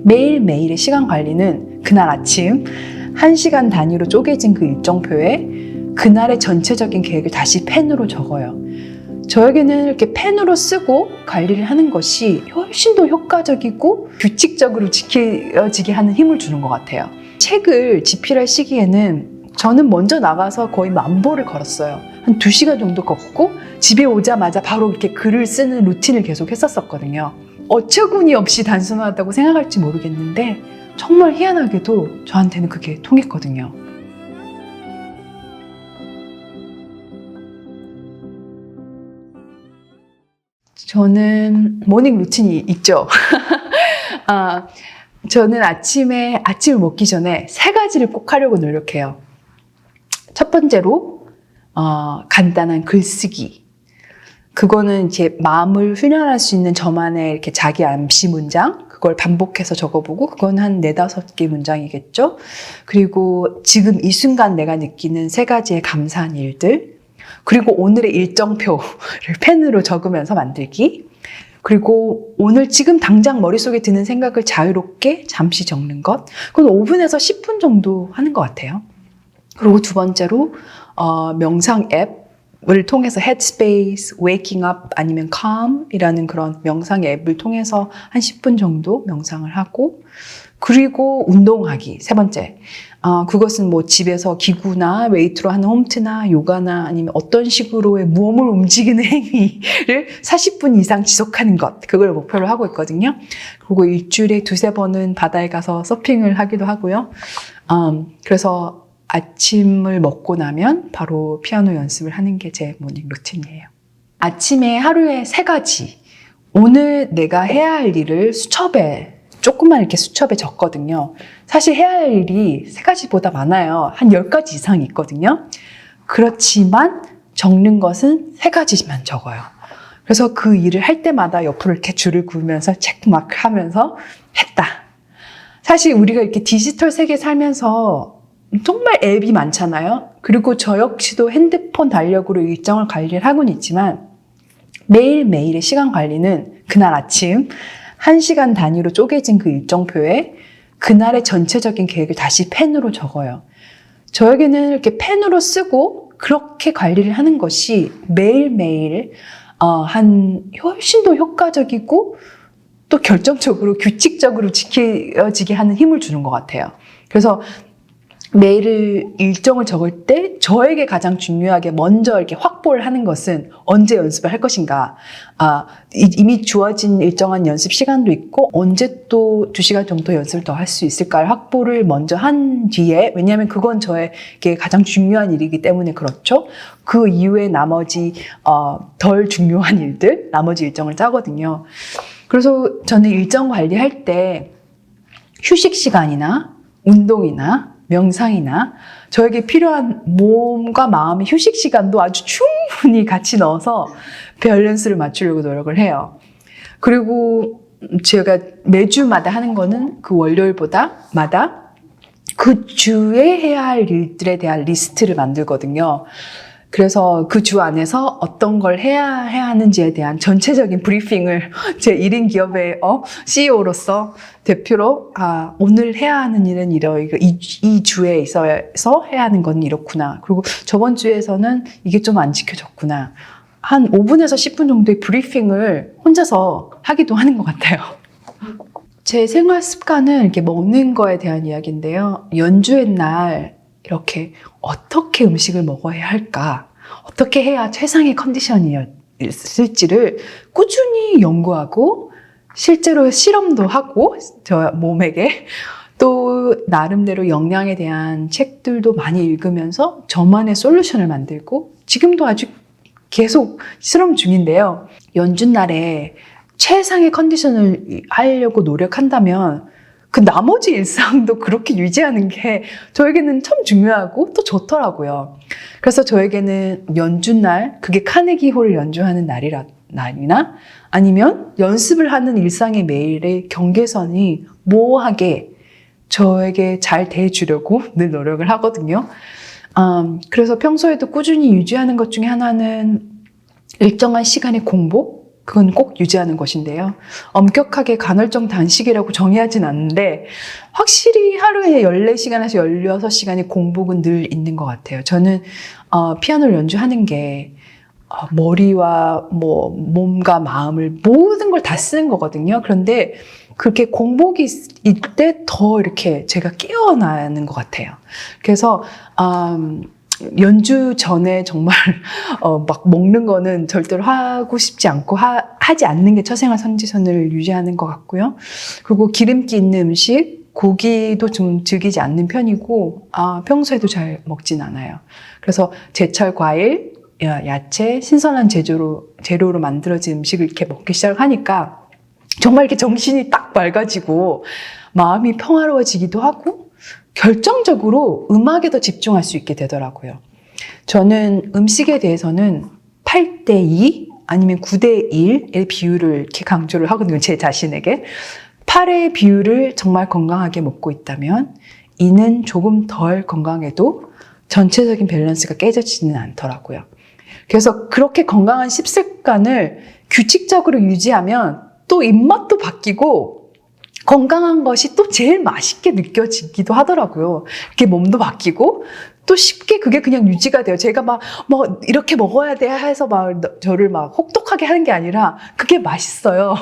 매일매일의 시간 관리는 그날 아침 1시간 단위로 쪼개진 그 일정표에 그날의 전체적인 계획을 다시 펜으로 적어요. 저에게는 이렇게 펜으로 쓰고 관리를 하는 것이 훨씬 더 효과적이고 규칙적으로 지켜지게 하는 힘을 주는 것 같아요. 책을 집필할 시기에는 저는 먼저 나가서 거의 10,000보를 걸었어요. 한 2시간 정도 걷고 집에 오자마자 바로 이렇게 글을 쓰는 루틴을 계속 했었거든요. 어처구니 없이 단순하다고 생각할지 모르겠는데 정말 희한하게도 저한테는 그게 통했거든요. 저는 모닝 루틴이 있죠. 저는 아침을 먹기 전에 3가지를 꼭 하려고 노력해요. 첫 번째로 간단한 글쓰기. 그거는 이제 마음을 훈련할 수 있는 저만의 이렇게 자기 암시 문장, 그걸 반복해서 적어보고, 그건 한 4-5개 문장이겠죠. 그리고 지금 이 순간 내가 느끼는 3가지의 감사한 일들, 그리고 오늘의 일정표를 펜으로 적으면서 만들기, 그리고 오늘 지금 당장 머릿속에 드는 생각을 자유롭게 잠시 적는 것, 그건 5분에서 10분 정도 하는 것 같아요. 그리고 두 번째로 명상 앱을 통해서 Headspace, Waking Up 아니면 Calm이라는 그런 명상 앱을 통해서 한 10분 정도 명상을 하고, 그리고 운동하기, 3번째. 그것은 뭐 집에서 기구나 웨이트로 하는 홈트나 요가나 아니면 어떤 식으로의 몸을 움직이는 행위를 40분 이상 지속하는 것, 그걸 목표로 하고 있거든요. 그리고 일주일에 2-3번은 바다에 가서 서핑을 하기도 하고요. 그래서 아침을 먹고 나면 바로 피아노 연습을 하는 게 제 모닝 루틴이에요. 아침에 하루에 3가지, 오늘 내가 해야 할 일을 조금만 이렇게 수첩에 적거든요. 사실 해야 할 일이 3가지보다 많아요. 한 10가지 이상이 있거든요. 그렇지만 적는 것은 3가지만 적어요. 그래서 그 일을 할 때마다 옆으로 이렇게 줄을 그으면서 체크마크 하면서 했다. 사실 우리가 이렇게 디지털 세계에 살면서 정말 앱이 많잖아요. 그리고 저 역시도 핸드폰 달력으로 일정을 관리를 하고는 있지만 매일매일의 시간 관리는 그날 아침 1시간 단위로 쪼개진 그 일정표에 그날의 전체적인 계획을 다시 펜으로 적어요. 저에게는 이렇게 펜으로 쓰고 그렇게 관리를 하는 것이 매일매일 훨씬 더 효과적이고 또 결정적으로 규칙적으로 지켜지게 하는 힘을 주는 것 같아요. 그래서 매일 일정을 적을 때 저에게 가장 중요하게 먼저 이렇게 확보를 하는 것은 언제 연습을 할 것인가. 이미 주어진 일정한 연습 시간도 있고 언제 또 2시간 정도 연습을 더 할 수 있을까를 확보를 먼저 한 뒤에, 왜냐하면 그건 저에게 가장 중요한 일이기 때문에 그렇죠. 그 이후에 나머지 덜 중요한 일들, 나머지 일정을 짜거든요. 그래서 저는 일정 관리할 때 휴식 시간이나 운동이나 명상이나 저에게 필요한 몸과 마음의 휴식 시간도 아주 충분히 같이 넣어서 밸런스를 맞추려고 노력을 해요. 그리고 제가 매주마다 하는 거는 그 월요일마다 그 주에 해야 할 일들에 대한 리스트를 만들거든요. 그래서 그 주 안에서 어떤 걸 해야 하는지에 대한 전체적인 브리핑을 제 1인 기업의 CEO로서 대표로 오늘 해야 하는 일은 이 주에 있어서 해야 하는 건 이렇구나. 그리고 저번 주에서는 이게 좀 안 지켜졌구나. 한 5분에서 10분 정도의 브리핑을 혼자서 하기도 하는 것 같아요. 제 생활 습관은 이렇게 먹는 거에 대한 이야기인데요. 연주의 날 이렇게 어떻게 음식을 먹어야 할까? 어떻게 해야 최상의 컨디션이었을지를 꾸준히 연구하고 실제로 실험도 하고 저 몸에게 또 나름대로 영양에 대한 책들도 많이 읽으면서 저만의 솔루션을 만들고 지금도 아주 계속 실험 중인데요. 연주날에 최상의 컨디션을 하려고 노력한다면 그 나머지 일상도 그렇게 유지하는 게 저에게는 참 중요하고 또 좋더라고요. 그래서 저에게는 연주날, 그게 카네기홀을 연주하는 날이나 아니면 연습을 하는 일상의 매일의 경계선이 모호하게 저에게 잘 대해주려고 늘 노력을 하거든요. 그래서 평소에도 꾸준히 유지하는 것 중에 하나는 일정한 시간의 공복, 그건 꼭 유지하는 것인데요. 엄격하게 간헐적 단식이라고 정의하진 않는데 확실히 하루에 14시간에서 16시간의 공복은 늘 있는 것 같아요. 저는 피아노를 연주하는 게 머리와 뭐 몸과 마음을 모든 걸 다 쓰는 거거든요. 그런데 그렇게 공복이 있을 때 더 이렇게 제가 깨어나는 것 같아요. 그래서 연주 전에 정말 막 먹는 거는 절대로 하고 싶지 않고 하지 않는 게 처생활 선지선을 유지하는 것 같고요. 그리고 기름기 있는 음식, 고기도 좀 즐기지 않는 편이고 평소에도 잘 먹진 않아요. 그래서 제철 과일, 야채, 신선한 재료로 만들어진 음식을 이렇게 먹기 시작하니까 정말 이렇게 정신이 딱 맑아지고 마음이 평화로워지기도 하고 결정적으로 음악에 더 집중할 수 있게 되더라고요. 저는 음식에 대해서는 8대2 아니면 9대1의 비율을 이렇게 강조를 하거든요. 제 자신에게. 8의 비율을 정말 건강하게 먹고 있다면 2는 조금 덜 건강해도 전체적인 밸런스가 깨져지지는 않더라고요. 그래서 그렇게 건강한 식습관을 규칙적으로 유지하면 또 입맛도 바뀌고 건강한 것이 또 제일 맛있게 느껴지기도 하더라고요. 이렇게 몸도 바뀌고 또 쉽게 그게 그냥 유지가 돼요. 제가 막 이렇게 먹어야 돼 해서 막 저를 막 혹독하게 하는 게 아니라 그게 맛있어요.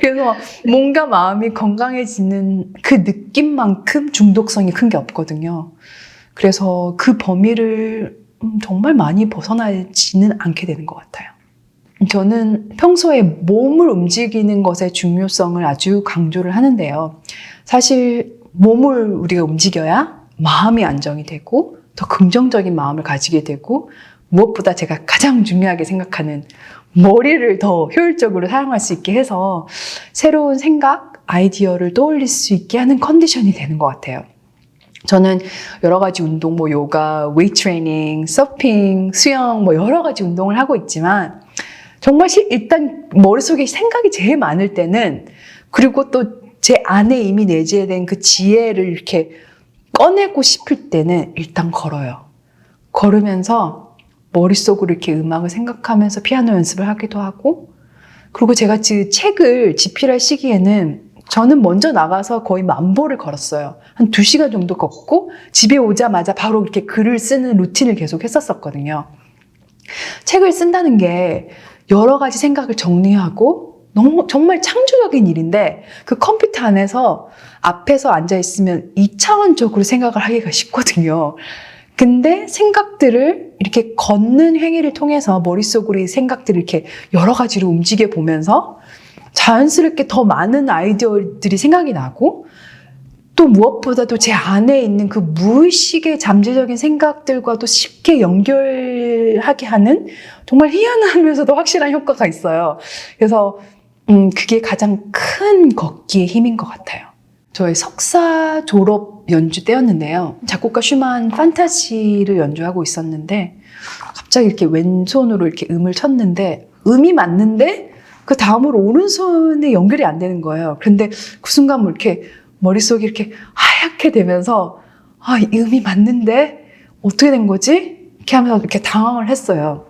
그래서 몸과 마음이 건강해지는 그 느낌만큼 중독성이 큰 게 없거든요. 그래서 그 범위를 정말 많이 벗어나지는 않게 되는 것 같아요. 저는 평소에 몸을 움직이는 것의 중요성을 아주 강조를 하는데요. 사실 몸을 우리가 움직여야 마음이 안정이 되고 더 긍정적인 마음을 가지게 되고 무엇보다 제가 가장 중요하게 생각하는 머리를 더 효율적으로 사용할 수 있게 해서 새로운 생각, 아이디어를 떠올릴 수 있게 하는 컨디션이 되는 것 같아요. 저는 여러 가지 운동, 요가, 웨이트 트레이닝, 서핑, 수영, 여러 가지 운동을 하고 있지만 정말 일단 머릿속에 생각이 제일 많을 때는 그리고 또 제 안에 이미 내재된 그 지혜를 이렇게 꺼내고 싶을 때는 일단 걸어요. 걸으면서 머릿속으로 이렇게 음악을 생각하면서 피아노 연습을 하기도 하고 그리고 제가 책을 집필할 시기에는 저는 먼저 나가서 거의 10,000보를 걸었어요. 한 2시간 정도 걷고 집에 오자마자 바로 이렇게 글을 쓰는 루틴을 계속 했었거든요. 책을 쓴다는 게 여러 가지 생각을 정리하고 정말 창조적인 일인데 그 컴퓨터 안에서 앞에서 앉아있으면 2차원적으로 생각을 하기가 쉽거든요. 근데 생각들을 이렇게 걷는 행위를 통해서 머릿속으로 이 생각들을 이렇게 여러 가지로 움직여 보면서 자연스럽게 더 많은 아이디어들이 생각이 나고 또 무엇보다도 제 안에 있는 그 무의식의 잠재적인 생각들과도 쉽게 연결하게 하는 정말 희한하면서도 확실한 효과가 있어요. 그래서 그게 가장 큰 걷기의 힘인 것 같아요. 저의 석사 졸업 연주 때였는데요. 작곡가 슈만 판타지를 연주하고 있었는데 갑자기 이렇게 왼손으로 이렇게 음을 쳤는데 음이 맞는데 그 다음으로 오른손에 연결이 안 되는 거예요. 그런데 그 순간 이렇게 머릿속이 이렇게 하얗게 되면서 이 음이 맞는데 어떻게 된 거지? 이렇게 하면서 이렇게 당황을 했어요.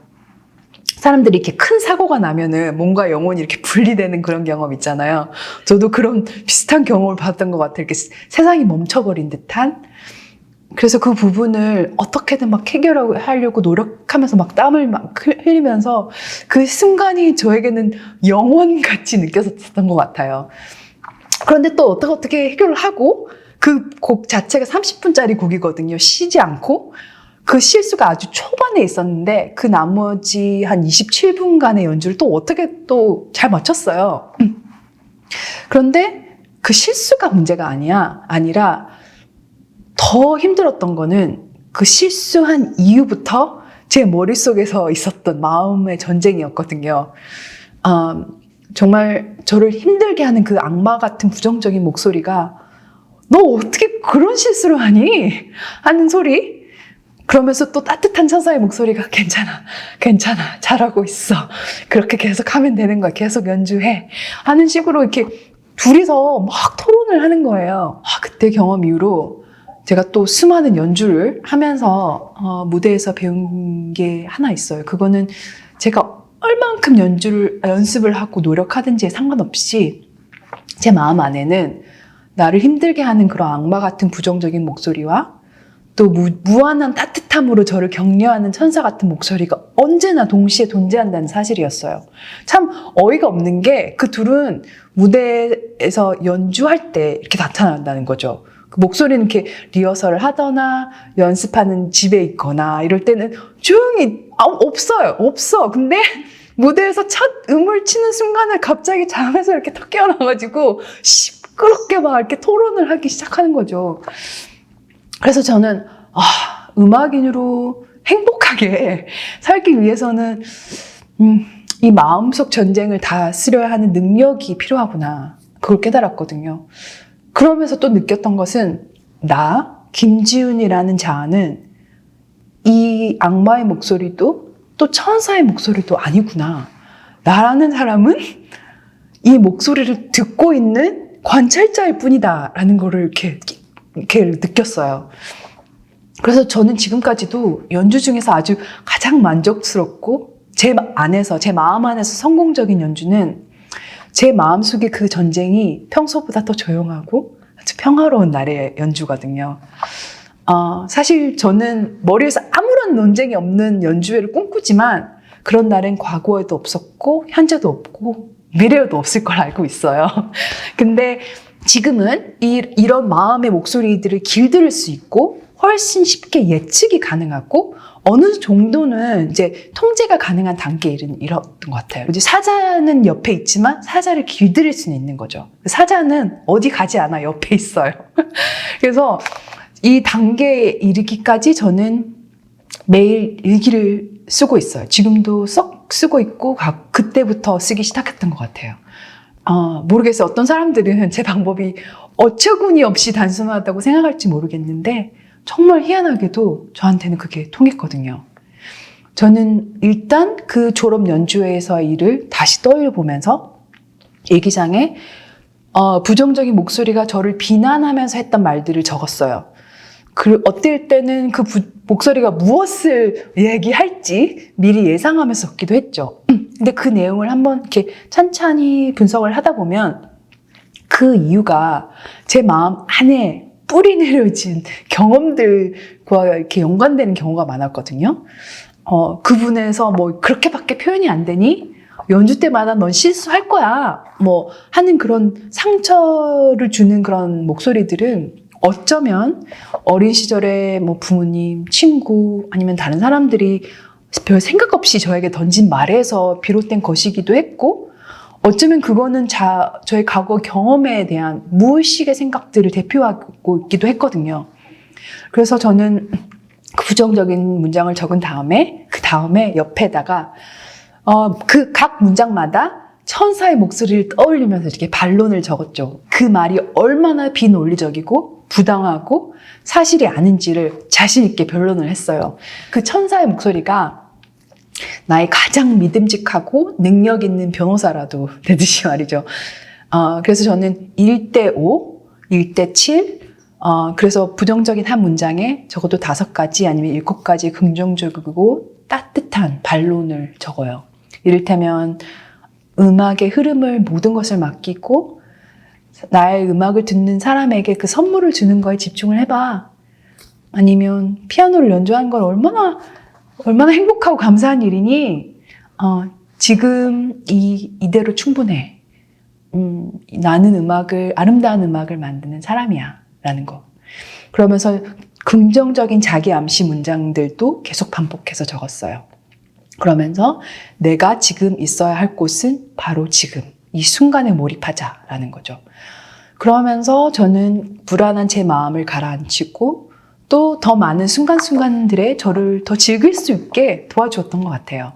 사람들이 이렇게 큰 사고가 나면은 몸과 영혼이 이렇게 분리되는 그런 경험 있잖아요. 저도 그런 비슷한 경험을 받았던 것 같아요. 이렇게 세상이 멈춰버린 듯한. 그래서 그 부분을 어떻게든 막 해결하려고 노력하면서 막 땀을 막 흘리면서 그 순간이 저에게는 영원같이 느껴졌던 것 같아요. 그런데 또 어떻게 해결을 하고 그 곡 자체가 30분짜리 곡이거든요. 쉬지 않고. 그 실수가 아주 초반에 있었는데 그 나머지 한 27분간의 연주를 또 어떻게 또 잘 맞췄어요. 그런데 그 실수가 문제가 아니라 더 힘들었던 거는 그 실수한 이후부터 제 머릿속에서 있었던 마음의 전쟁이었거든요. 정말 저를 힘들게 하는 그 악마 같은 부정적인 목소리가 너 어떻게 그런 실수를 하니? 하는 소리. 그러면서 또 따뜻한 천사의 목소리가 괜찮아 잘하고 있어. 그렇게 계속 하면 되는 거야. 계속 연주해. 하는 식으로 이렇게 둘이서 막 토론을 하는 거예요. 그때 경험 이후로 제가 또 수많은 연주를 하면서 무대에서 배운 게 하나 있어요. 그거는 제가 얼만큼 연습을 하고 노력하든지에 상관없이 제 마음 안에는 나를 힘들게 하는 그런 악마 같은 부정적인 목소리와 또 무한한 따뜻함으로 저를 격려하는 천사 같은 목소리가 언제나 동시에 존재한다는 사실이었어요. 참 어이가 없는 게 그 둘은 무대에서 연주할 때 이렇게 나타난다는 거죠. 그 목소리는 이렇게 리허설을 하거나 연습하는 집에 있거나 이럴 때는 조용히 없어. 근데 무대에서 첫 음을 치는 순간에 갑자기 잠에서 이렇게 턱 깨어나가지고 시끄럽게 막 이렇게 토론을 하기 시작하는 거죠. 그래서 저는 음악인으로 행복하게 살기 위해서는 이 마음속 전쟁을 다스려야 하는 능력이 필요하구나. 그걸 깨달았거든요. 그러면서 또 느꼈던 것은 김지훈이라는 자아는 이 악마의 목소리도 또 천사의 목소리도 아니구나. 나라는 사람은 이 목소리를 듣고 있는 관찰자일 뿐이다라는 거를 이렇게 느꼈어요. 그래서 저는 지금까지도 연주 중에서 아주 가장 만족스럽고 제 마음 안에서 성공적인 연주는 제 마음속의 그 전쟁이 평소보다 더 조용하고 아주 평화로운 날의 연주거든요. 사실 저는 머리에서 아무런 논쟁이 없는 연주회를 꿈꾸지만 그런 날은 과거에도 없었고 현재도 없고 미래에도 없을 걸 알고 있어요. 근데 지금은 이런 마음의 목소리들을 길들일 수 있고 훨씬 쉽게 예측이 가능하고 어느 정도는 이제 통제가 가능한 단계에 이르렀던 것 같아요. 이제 사자는 옆에 있지만 사자를 길들일 수는 있는 거죠. 사자는 어디 가지 않아 옆에 있어요. 그래서 이 단계에 이르기까지 저는 매일 일기를 쓰고 있어요. 지금도 썩 쓰고 있고 그때부터 쓰기 시작했던 것 같아요. 모르겠어요. 어떤 사람들은 제 방법이 어처구니 없이 단순하다고 생각할지 모르겠는데 정말 희한하게도 저한테는 그게 통했거든요. 저는 일단 그 졸업 연주회에서의 일을 다시 떠올려보면서 일기장에 부정적인 목소리가 저를 비난하면서 했던 말들을 적었어요. 어떨 때는 그 목소리가 무엇을 얘기할지 미리 예상하면서 적기도 했죠. 근데 그 내용을 한번 이렇게 찬찬히 분석을 하다 보면 그 이유가 제 마음 안에 뿌리 내려진 경험들과 이렇게 연관되는 경우가 많았거든요. 그분에서 뭐 그렇게밖에 표현이 안 되니? 연주 때마다 넌 실수할 거야. 뭐 하는 그런 상처를 주는 그런 목소리들은 어쩌면 어린 시절에 뭐 부모님, 친구 아니면 다른 사람들이 별 생각 없이 저에게 던진 말에서 비롯된 것이기도 했고 어쩌면 그거는 저의 과거 경험에 대한 무의식의 생각들을 대표하고 있기도 했거든요. 그래서 저는 그 부정적인 문장을 적은 다음에 그 다음에 옆에다가 그 각 문장마다 천사의 목소리를 떠올리면서 이렇게 반론을 적었죠. 그 말이 얼마나 비논리적이고 부당하고 사실이 아닌지를 자신 있게 변론을 했어요. 그 천사의 목소리가 나의 가장 믿음직하고 능력 있는 변호사라도 되듯이 말이죠. 그래서 저는 1대5, 1대7, 그래서 부정적인 한 문장에 적어도 5가지 아니면 7가지 긍정적이고 따뜻한 반론을 적어요. 이를테면 음악의 흐름을 모든 것을 맡기고 나의 음악을 듣는 사람에게 그 선물을 주는 거에 집중을 해봐. 아니면 피아노를 연주하는 건 얼마나 행복하고 감사한 일이니? 지금 이대로 충분해. 나는 아름다운 음악을 만드는 사람이야. 라는 거. 그러면서 긍정적인 자기 암시 문장들도 계속 반복해서 적었어요. 그러면서 내가 지금 있어야 할 곳은 바로 지금, 이 순간에 몰입하자라는 거죠. 그러면서 저는 불안한 제 마음을 가라앉히고 또 더 많은 순간순간들에 저를 더 즐길 수 있게 도와주었던 것 같아요.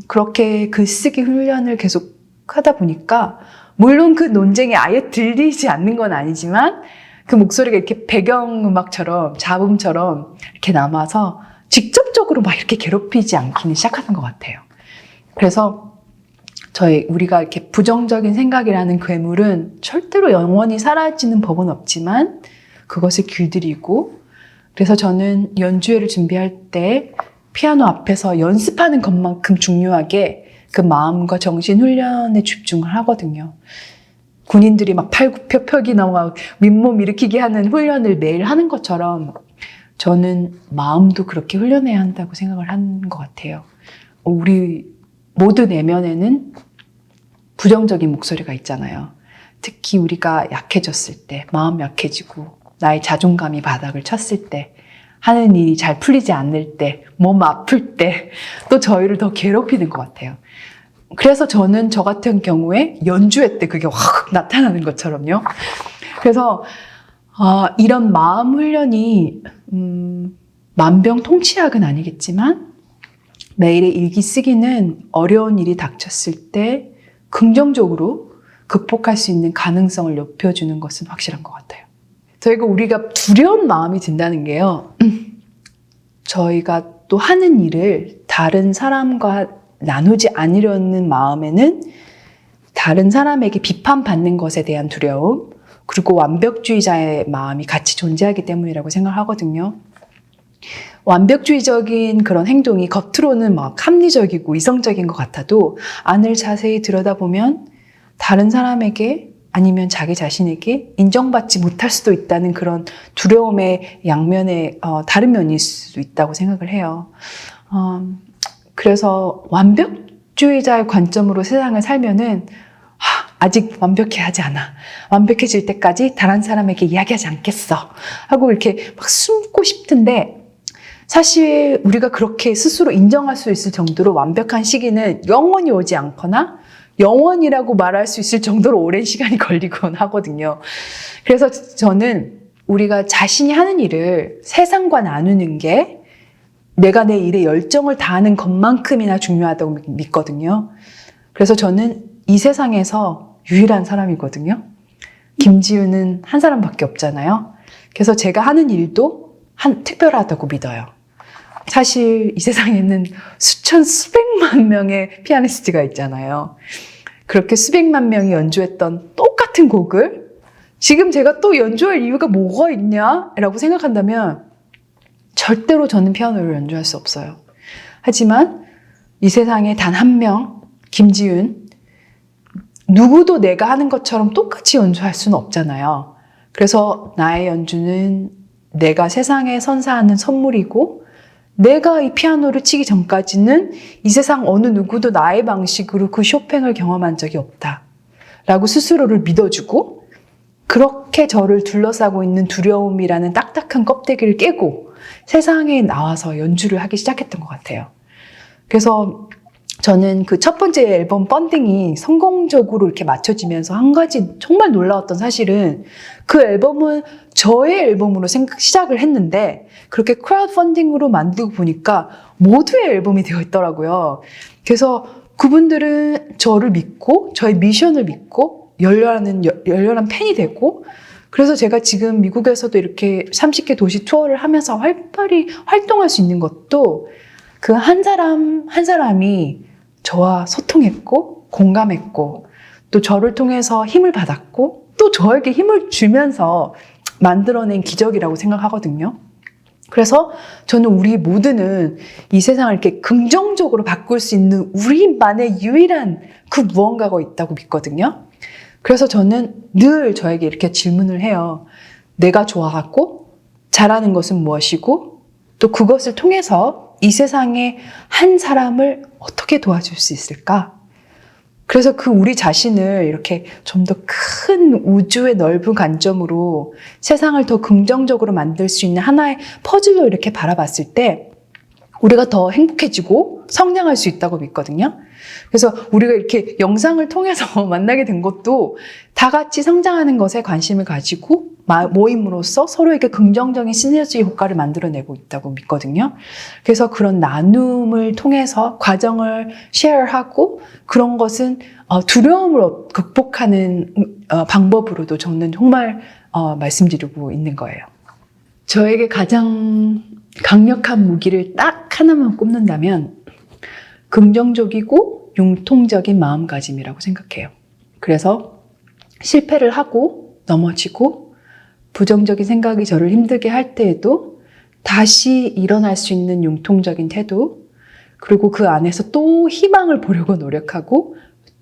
그렇게 글쓰기 훈련을 계속 하다 보니까 물론 그 논쟁이 아예 들리지 않는 건 아니지만 그 목소리가 이렇게 배경음악처럼 잡음처럼 이렇게 남아서 직접적으로 막 이렇게 괴롭히지 않기는 시작하는 것 같아요. 그래서 우리가 이렇게 부정적인 생각이라는 괴물은 절대로 영원히 사라지는 법은 없지만 그것을 길들이고 그래서 저는 연주회를 준비할 때 피아노 앞에서 연습하는 것만큼 중요하게 그 마음과 정신 훈련에 집중을 하거든요. 군인들이 막 팔굽혀펴기나 막 윗몸 일으키기 하는 훈련을 매일 하는 것처럼 저는 마음도 그렇게 훈련해야 한다고 생각을 하는 것 같아요. 우리 모두 내면에는 부정적인 목소리가 있잖아요. 특히 우리가 약해졌을 때, 마음 약해지고 나의 자존감이 바닥을 쳤을 때, 하는 일이 잘 풀리지 않을 때, 몸 아플 때, 또 저희를 더 괴롭히는 것 같아요. 그래서 저는 저 같은 경우에 연주회 때 그게 확 나타나는 것처럼요. 그래서 이런 마음 훈련이 만병통치약은 아니겠지만 매일의 일기 쓰기는 어려운 일이 닥쳤을 때 긍정적으로 극복할 수 있는 가능성을 높여주는 것은 확실한 것 같아요. 저희가 우리가 두려운 마음이 든다는 게요. 저희가 또 하는 일을 다른 사람과 나누지 않으려는 마음에는 다른 사람에게 비판받는 것에 대한 두려움, 그리고 완벽주의자의 마음이 같이 존재하기 때문이라고 생각하거든요. 완벽주의적인 그런 행동이 겉으로는 막 합리적이고 이성적인 것 같아도 안을 자세히 들여다보면 다른 사람에게 아니면 자기 자신에게 인정받지 못할 수도 있다는 그런 두려움의 양면에 다른 면일 수도 있다고 생각을 해요. 그래서 완벽주의자의 관점으로 세상을 살면은 아직 완벽해 하지 않아. 완벽해질 때까지 다른 사람에게 이야기하지 않겠어. 하고 이렇게 막 숨고 싶은데 사실 우리가 그렇게 스스로 인정할 수 있을 정도로 완벽한 시기는 영원히 오지 않거나 영원이라고 말할 수 있을 정도로 오랜 시간이 걸리곤 하거든요. 그래서 저는 우리가 자신이 하는 일을 세상과 나누는 게 내가 내 일에 열정을 다하는 것만큼이나 중요하다고 믿거든요. 그래서 저는 이 세상에서 유일한 사람이거든요. 김지우는 한 사람밖에 없잖아요. 그래서 제가 하는 일도 특별하다고 믿어요. 사실 이 세상에는 수백만 명의 피아니스트가 있잖아요. 그렇게 수백만 명이 연주했던 똑같은 곡을 지금 제가 또 연주할 이유가 뭐가 있냐라고 생각한다면 절대로 저는 피아노를 연주할 수 없어요. 하지만 이 세상에 단 한 명, 김지윤, 누구도 내가 하는 것처럼 똑같이 연주할 수는 없잖아요. 그래서 나의 연주는 내가 세상에 선사하는 선물이고 내가 이 피아노를 치기 전까지는 이 세상 어느 누구도 나의 방식으로 그 쇼팽을 경험한 적이 없다. 라고 스스로를 믿어주고 그렇게 저를 둘러싸고 있는 두려움이라는 딱딱한 껍데기를 깨고 세상에 나와서 연주를 하기 시작했던 것 같아요. 그래서 저는 그 첫 번째 앨범 펀딩이 성공적으로 이렇게 맞춰지면서 한 가지 정말 놀라웠던 사실은 그 앨범은 저의 앨범으로 시작을 했는데 그렇게 크라우드 펀딩으로 만들고 보니까 모두의 앨범이 되어 있더라고요. 그래서 그분들은 저를 믿고 저의 미션을 믿고 열렬한 팬이 되고 그래서 제가 지금 미국에서도 이렇게 30개 도시 투어를 하면서 활발히 활동할 수 있는 것도 그 한 사람 한 사람이 저와 소통했고 공감했고 또 저를 통해서 힘을 받았고 또 저에게 힘을 주면서 만들어낸 기적이라고 생각하거든요. 그래서 저는 우리 모두는 이 세상을 이렇게 긍정적으로 바꿀 수 있는 우리만의 유일한 그 무언가가 있다고 믿거든요. 그래서 저는 늘 저에게 이렇게 질문을 해요. 내가 좋아하고 잘하는 것은 무엇이고 또 그것을 통해서 이 세상에 한 사람을 어떻게 도와줄 수 있을까? 그래서 그 우리 자신을 이렇게 좀 더 큰 우주의 넓은 관점으로 세상을 더 긍정적으로 만들 수 있는 하나의 퍼즐로 이렇게 바라봤을 때 우리가 더 행복해지고 성장할 수 있다고 믿거든요. 그래서 우리가 이렇게 영상을 통해서 만나게 된 것도 다 같이 성장하는 것에 관심을 가지고 모임으로써 서로에게 긍정적인 시너지 효과를 만들어내고 있다고 믿거든요. 그래서 그런 나눔을 통해서 과정을 쉐어하고 그런 것은 두려움을 극복하는 방법으로도 저는 정말 말씀드리고 있는 거예요. 저에게 가장 강력한 무기를 딱 하나만 꼽는다면 긍정적이고 융통적인 마음가짐이라고 생각해요. 그래서 실패를 하고 넘어지고 부정적인 생각이 저를 힘들게 할 때에도 다시 일어날 수 있는 융통적인 태도, 그리고 그 안에서 또 희망을 보려고 노력하고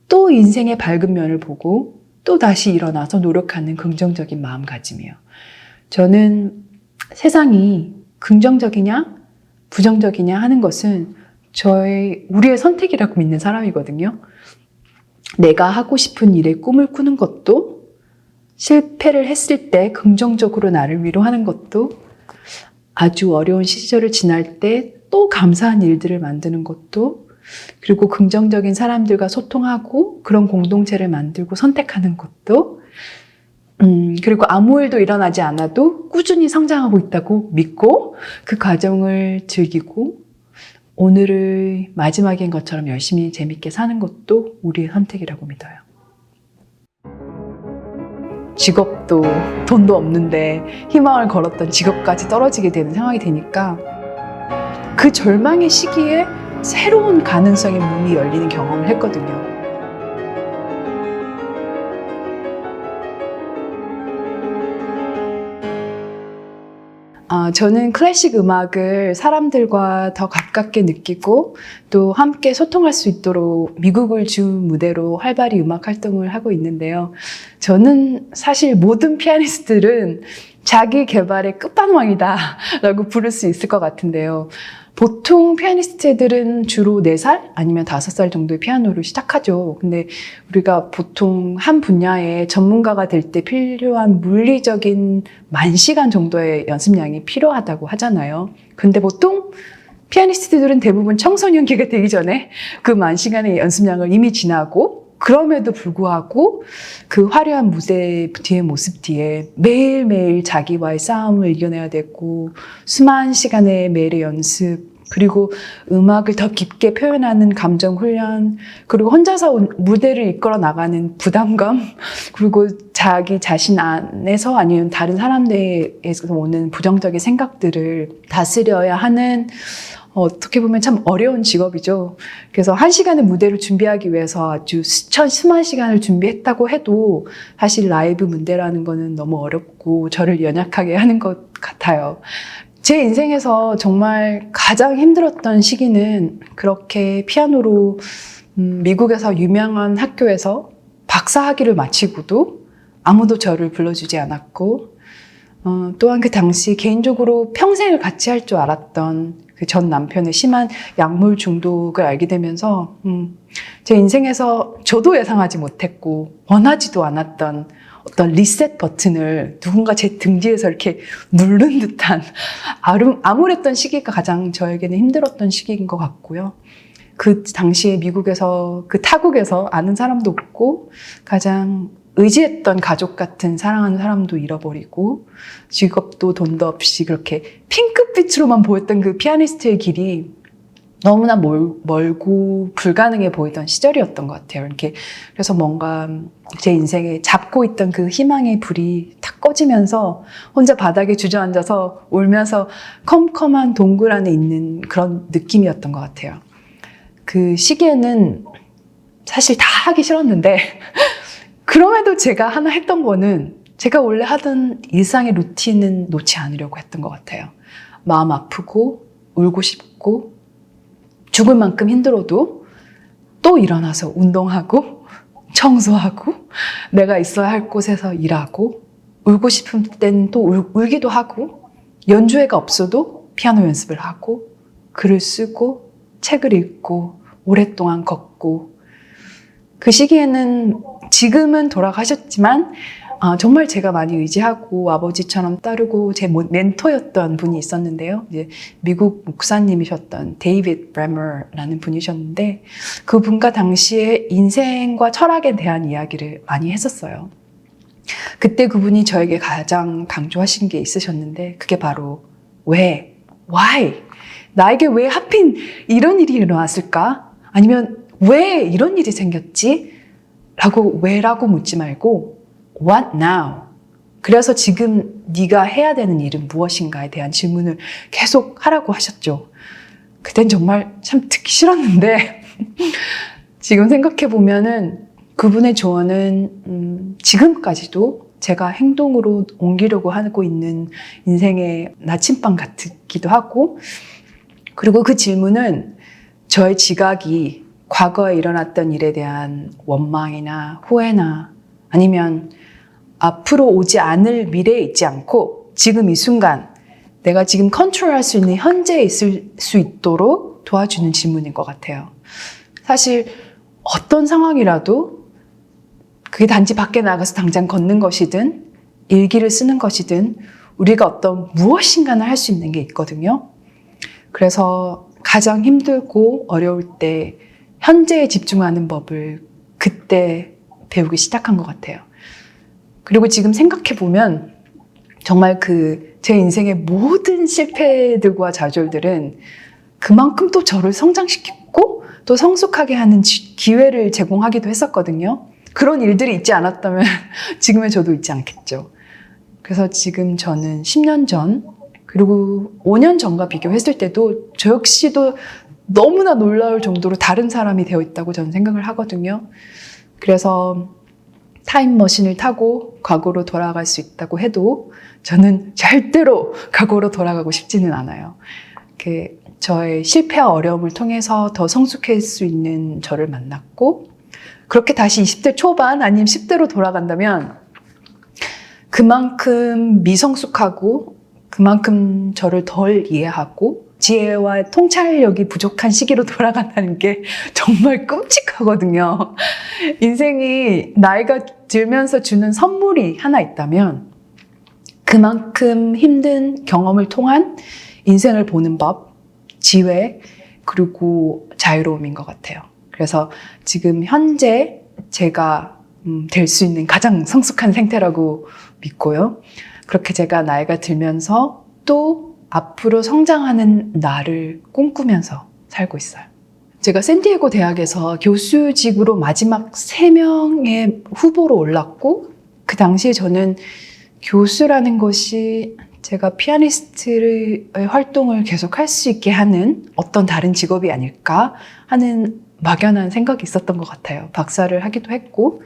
또 인생의 밝은 면을 보고 또 다시 일어나서 노력하는 긍정적인 마음가짐이에요. 저는 세상이 긍정적이냐 부정적이냐 하는 것은 우리의 선택이라고 믿는 사람이거든요. 내가 하고 싶은 일의 꿈을 꾸는 것도, 실패를 했을 때 긍정적으로 나를 위로하는 것도, 아주 어려운 시절을 지날 때 또 감사한 일들을 만드는 것도, 그리고 긍정적인 사람들과 소통하고 그런 공동체를 만들고 선택하는 것도, 그리고 아무 일도 일어나지 않아도 꾸준히 성장하고 있다고 믿고 그 과정을 즐기고 오늘을 마지막인 것처럼 열심히 재밌게 사는 것도 우리의 선택이라고 믿어요. 직업도 돈도 없는데 희망을 걸었던 직업까지 떨어지게 되는 상황이 되니까 그 절망의 시기에 새로운 가능성의 문이 열리는 경험을 했거든요. 저는 클래식 음악을 사람들과 더 가깝게 느끼고 또 함께 소통할 수 있도록 미국을 주 무대로 활발히 음악 활동을 하고 있는데요. 저는 사실 모든 피아니스트들은 자기 개발의 끝판왕이다 라고 부를 수 있을 것 같은데요. 보통 피아니스트들은 주로 4살 아니면 5살 정도의 피아노를 시작하죠. 근데 우리가 보통 한 분야의 전문가가 될 때 필요한 물리적인 10,000시간 정도의 연습량이 필요하다고 하잖아요. 근데 보통 피아니스트들은 대부분 청소년기가 되기 전에 그 10,000시간의 연습량을 이미 지나고, 그럼에도 불구하고 그 화려한 무대 뒤의 모습 뒤에 매일매일 자기와의 싸움을 이겨내야 되고, 수많은 시간의 매일의 연습, 그리고 음악을 더 깊게 표현하는 감정 훈련, 그리고 혼자서 무대를 이끌어 나가는 부담감, 그리고 자기 자신 안에서 아니면 다른 사람들에서 오는 부정적인 생각들을 다스려야 하는, 어떻게 보면 참 어려운 직업이죠. 그래서 1시간의 무대를 준비하기 위해서 아주 수만 시간을 준비했다고 해도 사실 라이브 무대라는 거는 너무 어렵고 저를 연약하게 하는 것 같아요. 제 인생에서 정말 가장 힘들었던 시기는 그렇게 피아노로 미국에서 유명한 학교에서 박사학위를 마치고도 아무도 저를 불러주지 않았고, 또한 그 당시 개인적으로 평생을 같이 할 줄 알았던 그 전 남편의 심한 약물 중독을 알게 되면서 제 인생에서 저도 예상하지 못했고 원하지도 않았던 어떤 리셋 버튼을 누군가 제 등 뒤에서 이렇게 누른 듯한 암울했던 시기가 가장 저에게는 힘들었던 시기인 것 같고요. 그 당시에 미국에서 그 타국에서 아는 사람도 없고 가장 의지했던 가족 같은 사랑하는 사람도 잃어버리고 직업도 돈도 없이 그렇게 핑크빛으로만 보였던 그 피아니스트의 길이 너무나 멀고 불가능해 보이던 시절이었던 것 같아요. 이렇게 그래서 뭔가 제 인생에 잡고 있던 그 희망의 불이 탁 꺼지면서 혼자 바닥에 주저앉아서 울면서 컴컴한 동굴 안에 있는 그런 느낌이었던 것 같아요. 그 시기에는 사실 다 하기 싫었는데 그럼에도 제가 하나 했던 거는 제가 원래 하던 일상의 루틴은 놓지 않으려고 했던 것 같아요. 마음 아프고 울고 싶고 죽을 만큼 힘들어도 또 일어나서 운동하고 청소하고 내가 있어야 할 곳에서 일하고 울고 싶은 때는 또 울기도 하고 연주회가 없어도 피아노 연습을 하고 글을 쓰고 책을 읽고 오랫동안 걷고, 그 시기에는 지금은 돌아가셨지만 정말 제가 많이 의지하고 아버지처럼 따르고 제 멘토였던 분이 있었는데요. 이제 미국 목사님이셨던 데이비드 브래머라는 분이셨는데 그분과 당시에 인생과 철학에 대한 이야기를 많이 했었어요. 그때 그분이 저에게 가장 강조하신 게 있으셨는데 그게 바로 왜? Why? 나에게 왜 하필 이런 일이 일어났을까? 아니면 왜 이런 일이 생겼지? 라고 왜라고 묻지 말고 What now? 그래서 지금 네가 해야 되는 일은 무엇인가에 대한 질문을 계속 하라고 하셨죠. 그땐 정말 참 듣기 싫었는데 지금 생각해 보면은 그분의 조언은 지금까지도 제가 행동으로 옮기려고 하고 있는 인생의 나침반 같기도 하고, 그리고 그 질문은 저의 지각이 과거에 일어났던 일에 대한 원망이나 후회나 아니면 앞으로 오지 않을 미래에 있지 않고 지금 이 순간 내가 지금 컨트롤할 수 있는 현재에 있을 수 있도록 도와주는 질문인 것 같아요. 사실 어떤 상황이라도 그게 단지 밖에 나가서 당장 걷는 것이든 일기를 쓰는 것이든 우리가 어떤 무엇인가는 할 수 있는 게 있거든요. 그래서 가장 힘들고 어려울 때 현재에 집중하는 법을 그때 배우기 시작한 것 같아요. 그리고 지금 생각해보면 정말 제 인생의 모든 실패들과 좌절들은 그만큼 또 저를 성장시키고 또 성숙하게 하는 기회를 제공하기도 했었거든요. 그런 일들이 있지 않았다면 지금의 저도 있지 않겠죠. 그래서 지금 저는 10년 전 그리고 5년 전과 비교했을 때도 저 역시도 너무나 놀라울 정도로 다른 사람이 되어 있다고 저는 생각을 하거든요. 그래서 타임머신을 타고 과거로 돌아갈 수 있다고 해도 저는 절대로 과거로 돌아가고 싶지는 않아요. 저의 실패와 어려움을 통해서 더 성숙할 수 있는 저를 만났고, 그렇게 다시 20대 초반 아니면 10대로 돌아간다면 그만큼 미성숙하고 그만큼 저를 덜 이해하고 지혜와 통찰력이 부족한 시기로 돌아간다는 게 정말 끔찍하거든요. 인생이 나이가 들면서 주는 선물이 하나 있다면 그만큼 힘든 경험을 통한 인생을 보는 법, 지혜, 그리고 자유로움인 것 같아요. 그래서 지금 현재 제가 될 수 있는 가장 성숙한 상태라고 믿고요. 그렇게 제가 나이가 들면서 또 앞으로 성장하는 나를 꿈꾸면서 살고 있어요. 제가 샌디에고 대학에서 교수직으로 마지막 3명의 후보로 올랐고, 그 당시에 저는 교수라는 것이 제가 피아니스트의 활동을 계속 할 수 있게 하는 어떤 다른 직업이 아닐까 하는 막연한 생각이 있었던 것 같아요. 박사를 하기도 했고,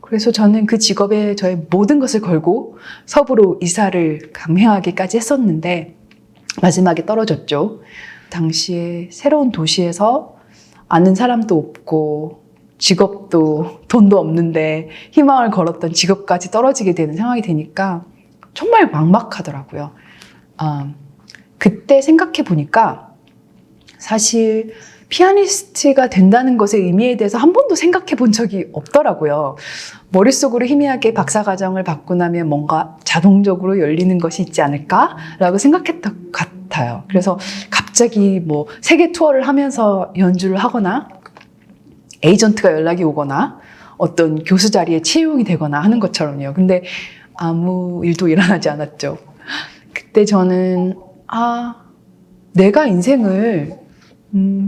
그래서 저는 그 직업에 저의 모든 것을 걸고 서부로 이사를 감행하기까지 했었는데 마지막에 떨어졌죠. 당시에 새로운 도시에서 아는 사람도 없고 직업도 돈도 없는데 희망을 걸었던 직업까지 떨어지게 되는 상황이 되니까 정말 막막하더라고요. 그때 생각해 보니까 사실 피아니스트가 된다는 것의 의미에 대해서 한 번도 생각해 본 적이 없더라고요. 머릿속으로 희미하게 박사과정을 받고 나면 뭔가 자동적으로 열리는 것이 있지 않을까라고 생각했던 것 같아요. 그래서 갑자기 세계 투어를 하면서 연주를 하거나 에이전트가 연락이 오거나 어떤 교수 자리에 채용이 되거나 하는 것처럼요. 근데 아무 일도 일어나지 않았죠. 그때 저는 내가 인생을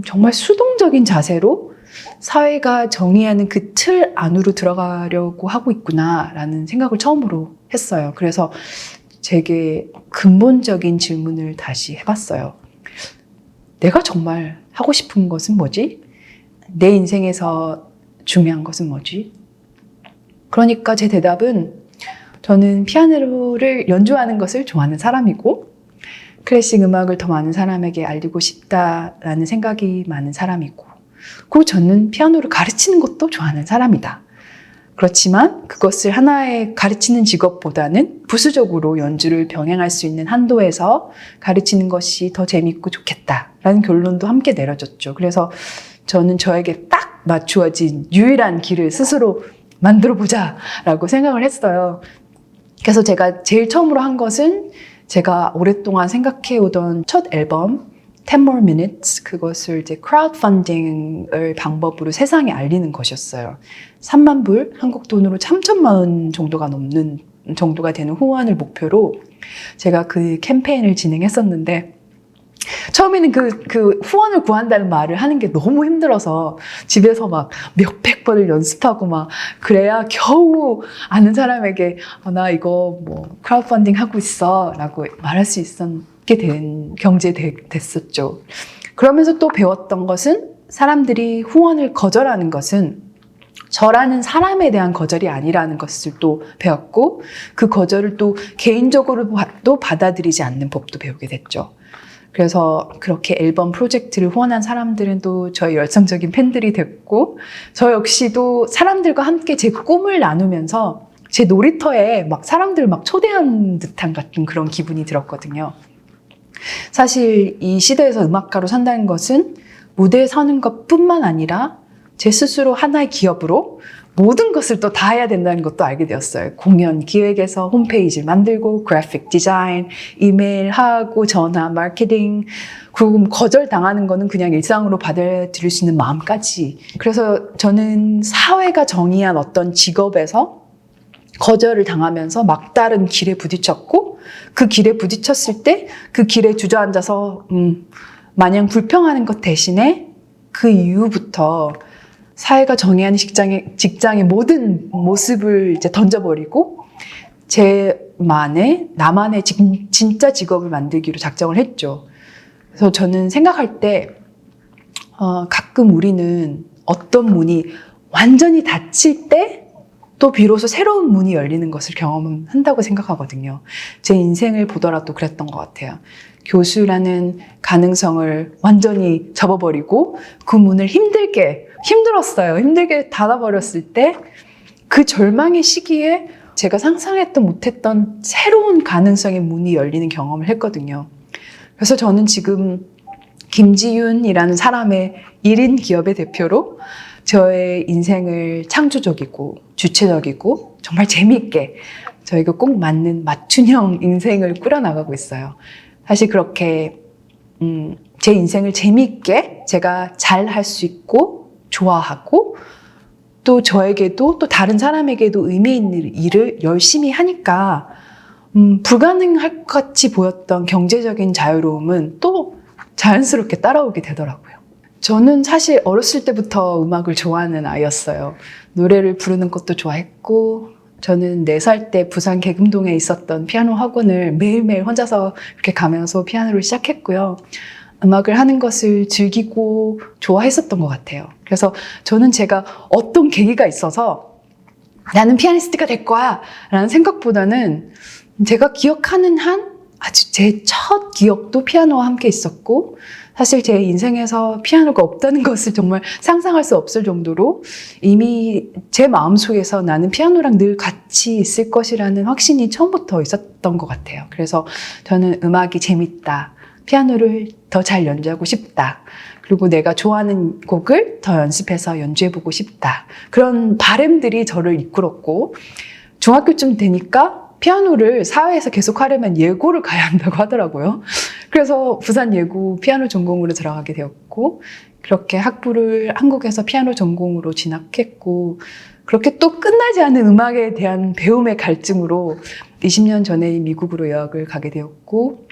정말 수동적인 자세로 사회가 정의하는 그 틀 안으로 들어가려고 하고 있구나라는 생각을 처음으로 했어요. 그래서 제게 근본적인 질문을 다시 해봤어요. 내가 정말 하고 싶은 것은 뭐지? 내 인생에서 중요한 것은 뭐지? 그러니까 제 대답은 저는 피아노를 연주하는 것을 좋아하는 사람이고 클래식 음악을 더 많은 사람에게 알리고 싶다라는 생각이 많은 사람이고, 그리고 저는 피아노를 가르치는 것도 좋아하는 사람이다. 그렇지만 그것을 하나의 가르치는 직업보다는 부수적으로 연주를 병행할 수 있는 한도에서 가르치는 것이 더 재밌고 좋겠다라는 결론도 함께 내려졌죠. 그래서 저는 저에게 딱 맞추어진 유일한 길을 스스로 만들어보자라고 생각을 했어요. 그래서 제가 제일 처음으로 한 것은 제가 오랫동안 생각해오던 첫 앨범 10 More Minutes, 그것을 이제 크라우드 펀딩을 방법으로 세상에 알리는 것이었어요. 3만 불, 한국 돈으로 3천만 원 정도가 넘는 정도가 되는 후원을 목표로 제가 그 캠페인을 진행했었는데, 처음에는 그 후원을 구한다는 말을 하는 게 너무 힘들어서 집에서 막 몇백 번을 연습하고 막 그래야 겨우 아는 사람에게 나 이거 크라우드 펀딩 하고 있어 라고 말할 수 있게 된 경지에 됐었죠. 그러면서 또 배웠던 것은 사람들이 후원을 거절하는 것은 저라는 사람에 대한 거절이 아니라는 것을 또 배웠고, 그 거절을 또 개인적으로도 받아들이지 않는 법도 배우게 됐죠. 그래서 그렇게 앨범 프로젝트를 후원한 사람들은 또 저희 열성적인 팬들이 됐고, 저 역시도 사람들과 함께 제 꿈을 나누면서 제 놀이터에 막 사람들 막 초대한 듯한 같은 그런 기분이 들었거든요. 사실 이 시대에서 음악가로 산다는 것은 무대에 서는 것뿐만 아니라 제 스스로 하나의 기업으로 모든 것을 또 다 해야 된다는 것도 알게 되었어요. 공연 기획에서 홈페이지를 만들고, 그래픽 디자인, 이메일 하고, 전화, 마케팅, 그리고 거절당하는 거는 그냥 일상으로 받아들일 수 있는 마음까지. 그래서 저는 사회가 정의한 어떤 직업에서 거절을 당하면서 막다른 길에 부딪혔고, 그 길에 부딪혔을 때 그 길에 주저앉아서 마냥 불평하는 것 대신에 그 이후부터 사회가 정의하는 직장의 모든 모습을 이제 던져버리고 나만의 진짜 직업을 만들기로 작정을 했죠. 그래서 저는 생각할 때 가끔 우리는 어떤 문이 완전히 닫힐 때 또 비로소 새로운 문이 열리는 것을 경험한다고 생각하거든요. 제 인생을 보더라도 그랬던 것 같아요. 교수라는 가능성을 완전히 접어버리고 그 문을 힘들게 닫아버렸을 때 그 절망의 시기에 제가 상상했던 못했던 새로운 가능성의 문이 열리는 경험을 했거든요. 그래서 저는 지금 김지윤이라는 사람의 1인 기업의 대표로 저의 인생을 창조적이고 주체적이고 정말 재미있게 저희가 꼭 맞는 맞춤형 인생을 꾸려나가고 있어요. 사실 그렇게 제 인생을 재미있게 제가 잘 할 수 있고 좋아하고 또 저에게도 또 다른 사람에게도 의미 있는 일을 열심히 하니까 불가능할 것 같이 보였던 경제적인 자유로움은 또 자연스럽게 따라오게 되더라고요. 저는 사실 어렸을 때부터 음악을 좋아하는 아이였어요. 노래를 부르는 것도 좋아했고, 저는 4살 때 부산 계금동에 있었던 피아노 학원을 매일매일 혼자서 이렇게 가면서 피아노를 시작했고요. 음악을 하는 것을 즐기고 좋아했었던 것 같아요. 그래서 저는 제가 어떤 계기가 있어서 나는 피아니스트가 될 거야 라는 생각보다는 제가 기억하는 한 아주 제 첫 기억도 피아노와 함께 있었고, 사실 제 인생에서 피아노가 없다는 것을 정말 상상할 수 없을 정도로 이미 제 마음속에서 나는 피아노랑 늘 같이 있을 것이라는 확신이 처음부터 있었던 것 같아요. 그래서 저는 음악이 재밌다, 피아노를 더 잘 연주하고 싶다, 그리고 내가 좋아하는 곡을 더 연습해서 연주해보고 싶다, 그런 바람들이 저를 이끌었고, 중학교쯤 되니까 피아노를 사회에서 계속 하려면 예고를 가야 한다고 하더라고요. 그래서 부산 예고 피아노 전공으로 들어가게 되었고, 그렇게 학부를 한국에서 피아노 전공으로 진학했고, 그렇게 또 끝나지 않은 음악에 대한 배움의 갈증으로 20년 전에 미국으로 유학을 가게 되었고,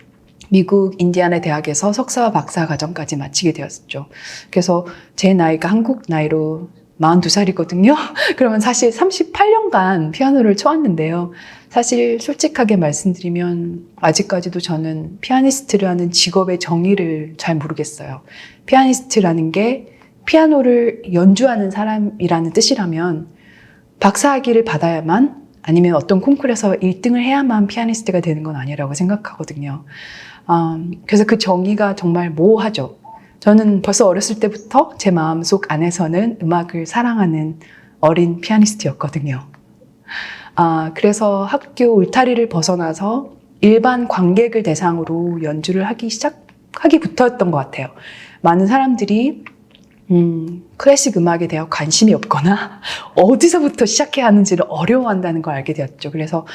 미국 인디아나 대학에서 석사와 박사 과정까지 마치게 되었죠. 그래서 제 나이가 한국 나이로 42살이거든요. 그러면 사실 38년간 피아노를 쳐왔는데요. 사실 솔직하게 말씀드리면 아직까지도 저는 피아니스트라는 직업의 정의를 잘 모르겠어요. 피아니스트라는 게 피아노를 연주하는 사람이라는 뜻이라면 박사학위를 받아야만, 아니면 어떤 콩쿠르에서 1등을 해야만 피아니스트가 되는 건 아니라고 생각하거든요. 그래서 그 정의가 정말 모호하죠. 저는 벌써 어렸을 때부터 제 마음속 안에서는 음악을 사랑하는 어린 피아니스트였거든요. 그래서 학교 울타리를 벗어나서 일반 관객을 대상으로 연주를 시작하기부터였던 것 같아요. 많은 사람들이 클래식 음악에 대한 관심이 없거나 어디서부터 시작해야 하는지를 어려워한다는 걸 알게 되었죠. 그래서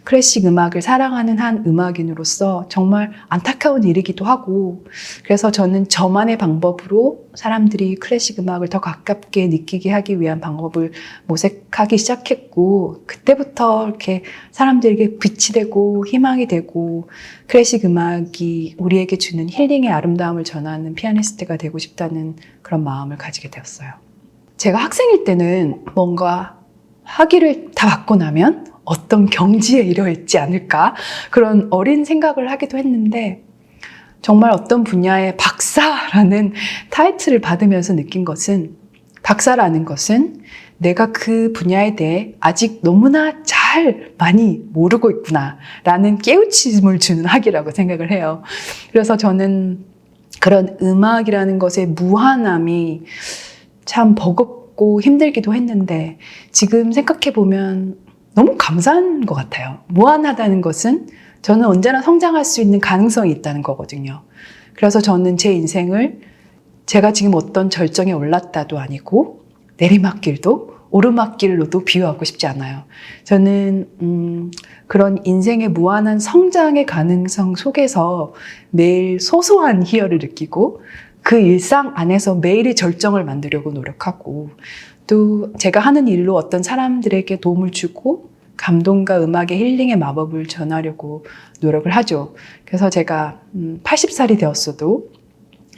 클래식 음악을 사랑하는 한 음악인으로서 정말 안타까운 일이기도 하고, 그래서 저는 저만의 방법으로 사람들이 클래식 음악을 더 가깝게 느끼게 하기 위한 방법을 모색하기 시작했고, 그때부터 이렇게 사람들에게 빛이 되고 희망이 되고 클래식 음악이 우리에게 주는 힐링의 아름다움을 전하는 피아니스트가 되고 싶다는 그런 마음을 가지게 되었어요. 제가 학생일 때는 뭔가 학위를 다 받고 나면 어떤 경지에 이르지 않을까, 그런 어린 생각을 하기도 했는데, 정말 어떤 분야의 박사라는 타이틀을 받으면서 느낀 것은, 박사라는 것은 내가 그 분야에 대해 아직 너무나 잘 많이 모르고 있구나라는 깨우침을 주는 학이라고 생각을 해요. 그래서 저는 그런 음악이라는 것의 무한함이 참 버겁고 힘들기도 했는데 지금 생각해보면 너무 감사한 것 같아요. 무한하다는 것은 저는 언제나 성장할 수 있는 가능성이 있다는 거거든요. 그래서 저는 제 인생을 제가 지금 어떤 절정에 올랐다도 아니고 내리막길도 오르막길로도 비유하고 싶지 않아요. 저는 그런 인생의 무한한 성장의 가능성 속에서 매일 소소한 희열을 느끼고 그 일상 안에서 매일의 절정을 만들려고 노력하고 또 제가 하는 일로 어떤 사람들에게 도움을 주고 감동과 음악의 힐링의 마법을 전하려고 노력을 하죠. 그래서 제가 80살이 되었어도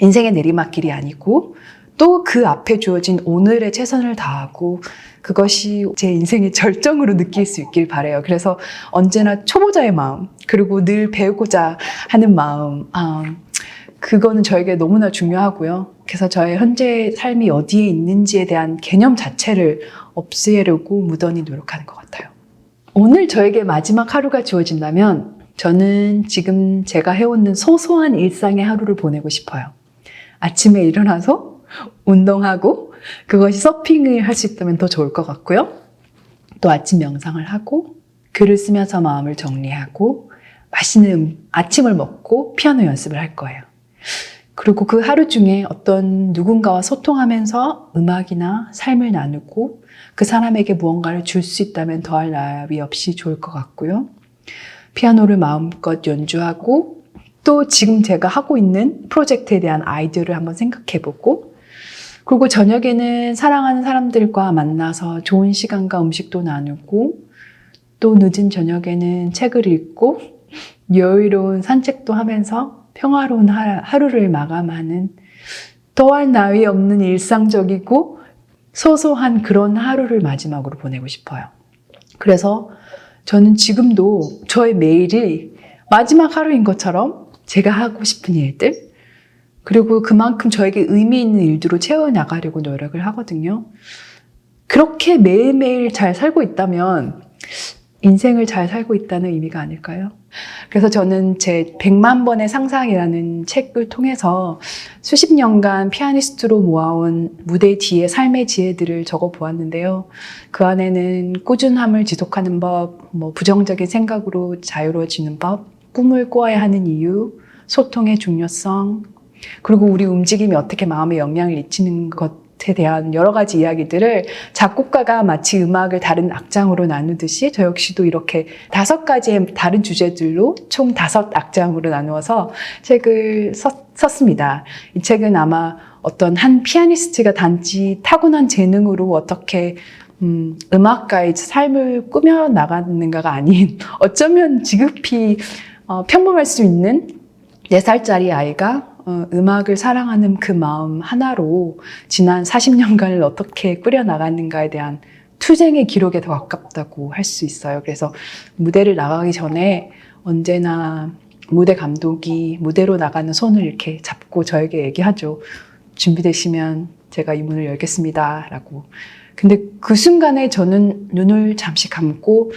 인생의 내리막길이 아니고 또 그 앞에 주어진 오늘의 최선을 다하고 그것이 제 인생의 절정으로 느낄 수 있길 바라요. 그래서 언제나 초보자의 마음 그리고 늘 배우고자 하는 마음 그거는 저에게 너무나 중요하고요. 그래서 저의 현재 삶이 어디에 있는지에 대한 개념 자체를 없애려고 무던히 노력하는 것 같아요. 오늘 저에게 마지막 하루가 주어진다면 저는 지금 제가 해오는 소소한 일상의 하루를 보내고 싶어요. 아침에 일어나서 운동하고 그것이 서핑을 할 수 있다면 더 좋을 것 같고요. 또 아침 명상을 하고 글을 쓰면서 마음을 정리하고 맛있는 아침을 먹고 피아노 연습을 할 거예요. 그리고 그 하루 중에 어떤 누군가와 소통하면서 음악이나 삶을 나누고 그 사람에게 무언가를 줄 수 있다면 더할 나위 없이 좋을 것 같고요. 피아노를 마음껏 연주하고 또 지금 제가 하고 있는 프로젝트에 대한 아이디어를 한번 생각해보고 그리고 저녁에는 사랑하는 사람들과 만나서 좋은 시간과 음식도 나누고 또 늦은 저녁에는 책을 읽고 여유로운 산책도 하면서 평화로운 하루를 마감하는 더할 나위 없는 일상적이고 소소한 그런 하루를 마지막으로 보내고 싶어요. 그래서 저는 지금도 저의 매일이 마지막 하루인 것처럼 제가 하고 싶은 일들 그리고 그만큼 저에게 의미 있는 일들로 채워나가려고 노력을 하거든요. 그렇게 매일매일 잘 살고 있다면 인생을 잘 살고 있다는 의미가 아닐까요? 그래서 저는 제 100만 번의 상상이라는 책을 통해서 수십 년간 피아니스트로 모아온 무대 뒤의 삶의 지혜들을 적어 보았는데요. 그 안에는 꾸준함을 지속하는 법, 부정적인 생각으로 자유로워지는 법, 꿈을 꾸어야 하는 이유, 소통의 중요성, 그리고 우리 움직임이 어떻게 마음에 영향을 미치는 것에 대한 여러 가지 이야기들을 작곡가가 마치 음악을 다른 악장으로 나누듯이 저 역시도 이렇게 5가지의 다른 주제들로 총 5악장으로 나누어서 책을 썼습니다. 이 책은 아마 어떤 한 피아니스트가 단지 타고난 재능으로 어떻게 음악가의 삶을 꾸며 나가는가가 아닌 어쩌면 지극히 평범할 수 있는 4살짜리 아이가 음악을 사랑하는 그 마음 하나로 지난 40년간을 어떻게 꾸려나갔는가에 대한 투쟁의 기록에 더 가깝다고 할 수 있어요. 그래서 무대를 나가기 전에 언제나 무대 감독이 무대로 나가는 손을 이렇게 잡고 저에게 얘기하죠. 준비되시면 제가 이 문을 열겠습니다. 라고. 근데 그 순간에 저는 눈을 잠시 감고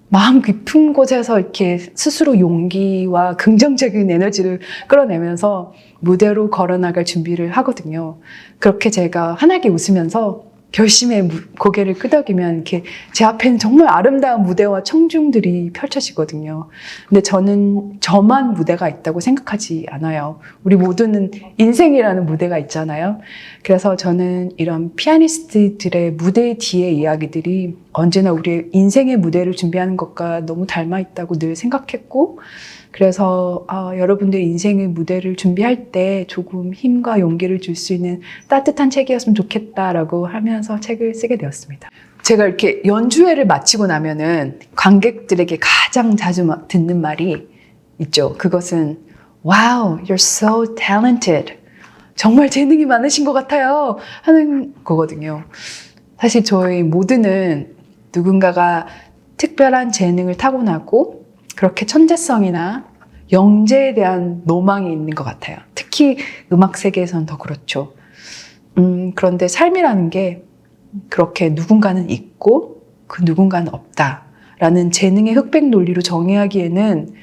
마음 깊은 곳에서 이렇게 스스로 용기와 긍정적인 에너지를 끌어내면서 무대로 걸어나갈 준비를 하거든요. 그렇게 제가 환하게 웃으면서 결심의 고개를 끄덕이면 이렇게 제 앞에는 정말 아름다운 무대와 청중들이 펼쳐지거든요. 근데 저는 저만 무대가 있다고 생각하지 않아요. 우리 모두는 인생이라는 무대가 있잖아요. 그래서 저는 이런 피아니스트들의 무대 뒤의 이야기들이 언제나 우리의 인생의 무대를 준비하는 것과 너무 닮아 있다고 늘 생각했고 그래서 여러분들 인생의 무대를 준비할 때 조금 힘과 용기를 줄 수 있는 따뜻한 책이었으면 좋겠다라고 하면서 책을 쓰게 되었습니다. 제가 이렇게 연주회를 마치고 나면은 관객들에게 가장 자주 듣는 말이 있죠. 그것은 Wow, you're so talented. 정말 재능이 많으신 것 같아요. 하는 거거든요. 사실 저희 모두는 누군가가 특별한 재능을 타고나고 그렇게 천재성이나 영재에 대한 로망이 있는 것 같아요. 특히 음악 세계에서는 더 그렇죠. 그런데 삶이라는 게 그렇게 누군가는 있고 그 누군가는 없다라는 재능의 흑백 논리로 정의하기에는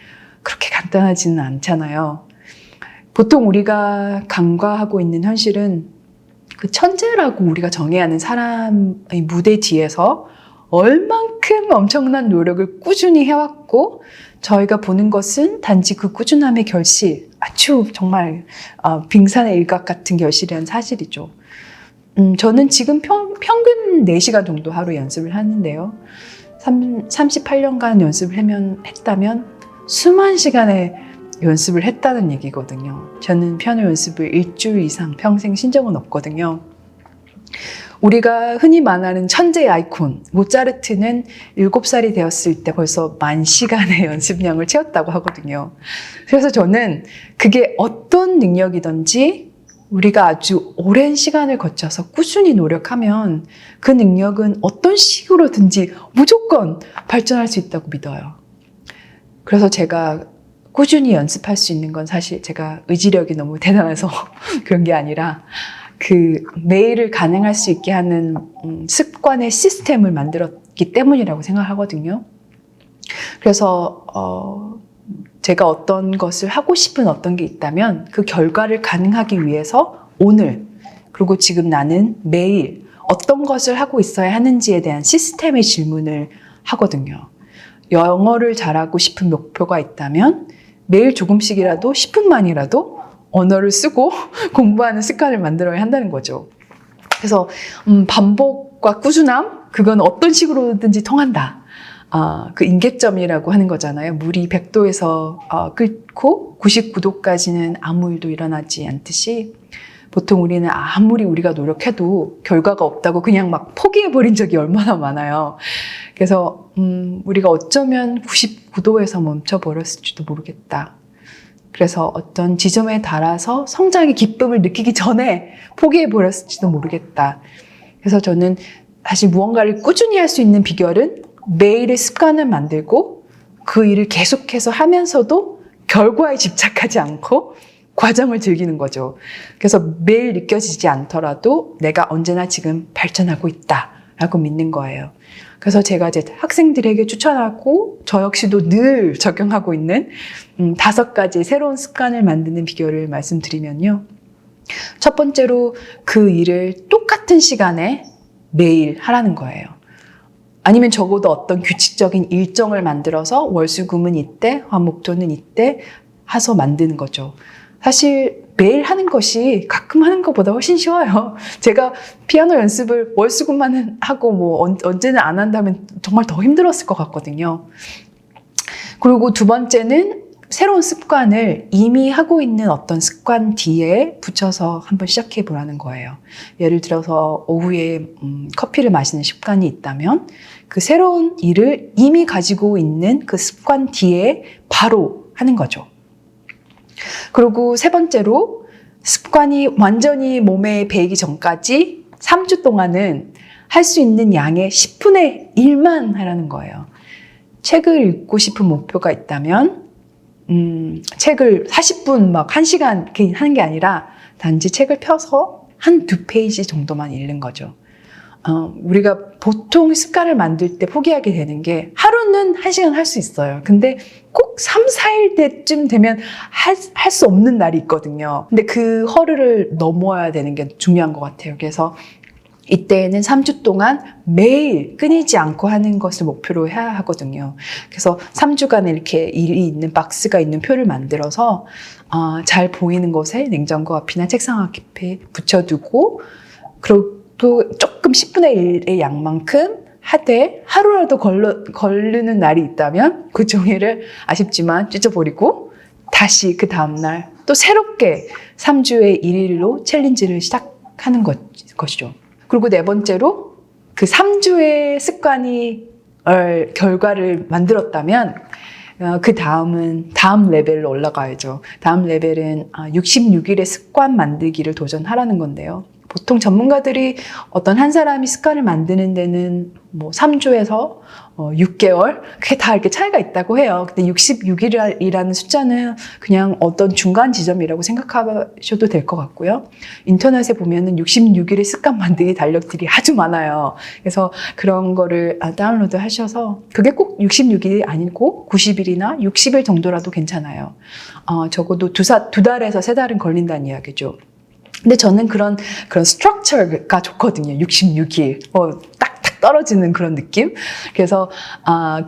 그렇게 간단하지는 않잖아요. 보통 우리가 간과하고 있는 현실은 그 천재라고 우리가 정의하는 사람의 무대 뒤에서 얼만큼 엄청난 노력을 꾸준히 해왔고 저희가 보는 것은 단지 그 꾸준함의 결실, 아주 정말 빙산의 일각 같은 결실이란 사실이죠. 저는 지금 평균 4시간 정도 하루 연습을 하는데요. 38년간 연습을 했다면 수만 시간의 연습을 했다는 얘기거든요. 저는 피아노 연습을 일주일 이상 평생 쉰 적은 없거든요. 우리가 흔히 말하는 천재의 아이콘 모차르트는 7살이 되었을 때 벌써 10,000시간의 연습량을 채웠다고 하거든요. 그래서 저는 그게 어떤 능력이든지 우리가 아주 오랜 시간을 거쳐서 꾸준히 노력하면 그 능력은 어떤 식으로든지 무조건 발전할 수 있다고 믿어요. 그래서 제가 꾸준히 연습할 수 있는 건 사실 제가 의지력이 너무 대단해서 그런 게 아니라 그 매일을 가능할 수 있게 하는 습관의 시스템을 만들었기 때문이라고 생각하거든요. 그래서 제가 어떤 것을 하고 싶은 어떤 게 있다면 그 결과를 가능하기 위해서 오늘 그리고 지금 나는 매일 어떤 것을 하고 있어야 하는지에 대한 시스템의 질문을 하거든요. 영어를 잘하고 싶은 목표가 있다면 매일 조금씩이라도 10분만이라도 언어를 쓰고 공부하는 습관을 만들어야 한다는 거죠. 그래서 반복과 꾸준함, 그건 어떤 식으로든지 통한다. 그 임계점이라고 하는 거잖아요. 물이 100도에서 끓고 99도까지는 아무 일도 일어나지 않듯이 보통 우리는 아무리 우리가 노력해도 결과가 없다고 그냥 막 포기해버린 적이 얼마나 많아요. 그래서 우리가 어쩌면 99도에서 멈춰버렸을지도 모르겠다. 그래서 어떤 지점에 달아서 성장의 기쁨을 느끼기 전에 포기해버렸을지도 모르겠다. 그래서 저는 사실 무언가를 꾸준히 할 수 있는 비결은 매일의 습관을 만들고 그 일을 계속해서 하면서도 결과에 집착하지 않고 과정을 즐기는 거죠. 그래서 매일 느껴지지 않더라도 내가 언제나 지금 발전하고 있다라고 믿는 거예요. 그래서 제가 제 학생들에게 추천하고 저 역시도 늘 적용하고 있는 5가지 새로운 습관을 만드는 비결을 말씀드리면요. 첫 번째로 그 일을 똑같은 시간에 매일 하라는 거예요. 아니면 적어도 어떤 규칙적인 일정을 만들어서 월수금은 이때, 화목토는 이때 해서 만드는 거죠. 사실 매일 하는 것이 가끔 하는 것보다 훨씬 쉬워요. 제가 피아노 연습을 월수금만 하고 뭐 언제는 안 한다면 정말 더 힘들었을 것 같거든요. 그리고 2번째는 새로운 습관을 이미 하고 있는 어떤 습관 뒤에 붙여서 한번 시작해 보라는 거예요. 예를 들어서 오후에 커피를 마시는 습관이 있다면 그 새로운 일을 이미 가지고 있는 그 습관 뒤에 바로 하는 거죠. 그리고 3번째로 습관이 완전히 몸에 배이기 전까지 3주 동안은 할 수 있는 양의 10분의 1만 하라는 거예요. 책을 읽고 싶은 목표가 있다면 책을 40분 막 1시간 이렇게 하는 게 아니라 단지 책을 펴서 한 2페이지 정도만 읽는 거죠. 우리가 보통 습관을 만들 때 포기하게 되는 게 하루는 1시간 할 수 있어요. 근데 꼭 3, 4일 때쯤 되면 할 수 없는 날이 있거든요. 근데 그 허를 넘어야 되는 게 중요한 것 같아요. 그래서 이때에는 3주 동안 매일 끊이지 않고 하는 것을 목표로 해야 하거든요. 그래서 3주간 이렇게 일이 있는 박스가 있는 표를 만들어서 잘 보이는 곳에 냉장고 앞이나 책상 앞에 붙여두고 그리고 또 조금 10분의 1의 양만큼 하되 하루라도 걸르는 날이 있다면 그 종이를 아쉽지만 찢어버리고 다시 그 다음날 또 새롭게 3주의 1일로 챌린지를 시작하는 것이죠. 그리고 4번째로 그 3주의 습관이 결과를 만들었다면 그 다음 레벨로 올라가야죠. 다음 레벨은 66일의 습관 만들기를 도전하라는 건데요. 보통 전문가들이 어떤 한 사람이 습관을 만드는 데는 뭐 3주에서 6개월 그게 다 이렇게 차이가 있다고 해요. 근데 66일이라는 숫자는 그냥 어떤 중간 지점이라고 생각하셔도 될 것 같고요. 인터넷에 보면은 66일의 습관 만들기 달력들이 아주 많아요. 그래서 그런 거를 다운로드 하셔서 그게 꼭 66일이 아니고 90일이나 60일 정도라도 괜찮아요. 적어도 두 달에서 세 달은 걸린다는 이야기죠. 근데 저는 그런 스트럭처가 좋거든요. 66일. 딱딱 떨어지는 그런 느낌? 그래서,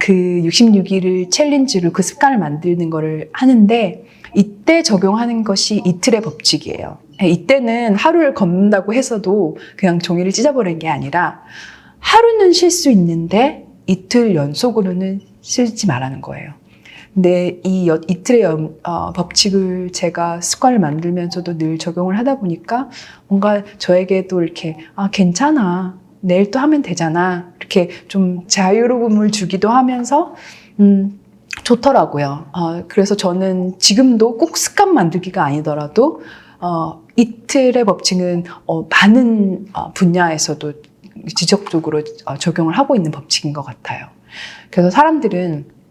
그 66일을 챌린지로 그 습관을 만드는 거를 하는데, 이때 적용하는 것이 이틀의 법칙이에요. 이때는 하루를 걷는다고 해서도 그냥 종이를 찢어버리는 게 아니라, 하루는 쉴 수 있는데, 이틀 연속으로는 쉬지 말라는 거예요. 근데 이 이틀의 법칙을 제가 습관을 만들면서도 늘 적용을 하다 보니까 뭔가 저에게도 이렇게 괜찮아. 내일 또 하면 되잖아. 이렇게 좀 자유로움을 주기도 하면서 좋더라고요. 그래서 저는 지금도 꼭 습관 만들기가 아니더라도 이틀의 법칙은 많은 분야에서도 지속적으로 적용을 하고 있는 법칙인 것 같아요. 그래서 사람들은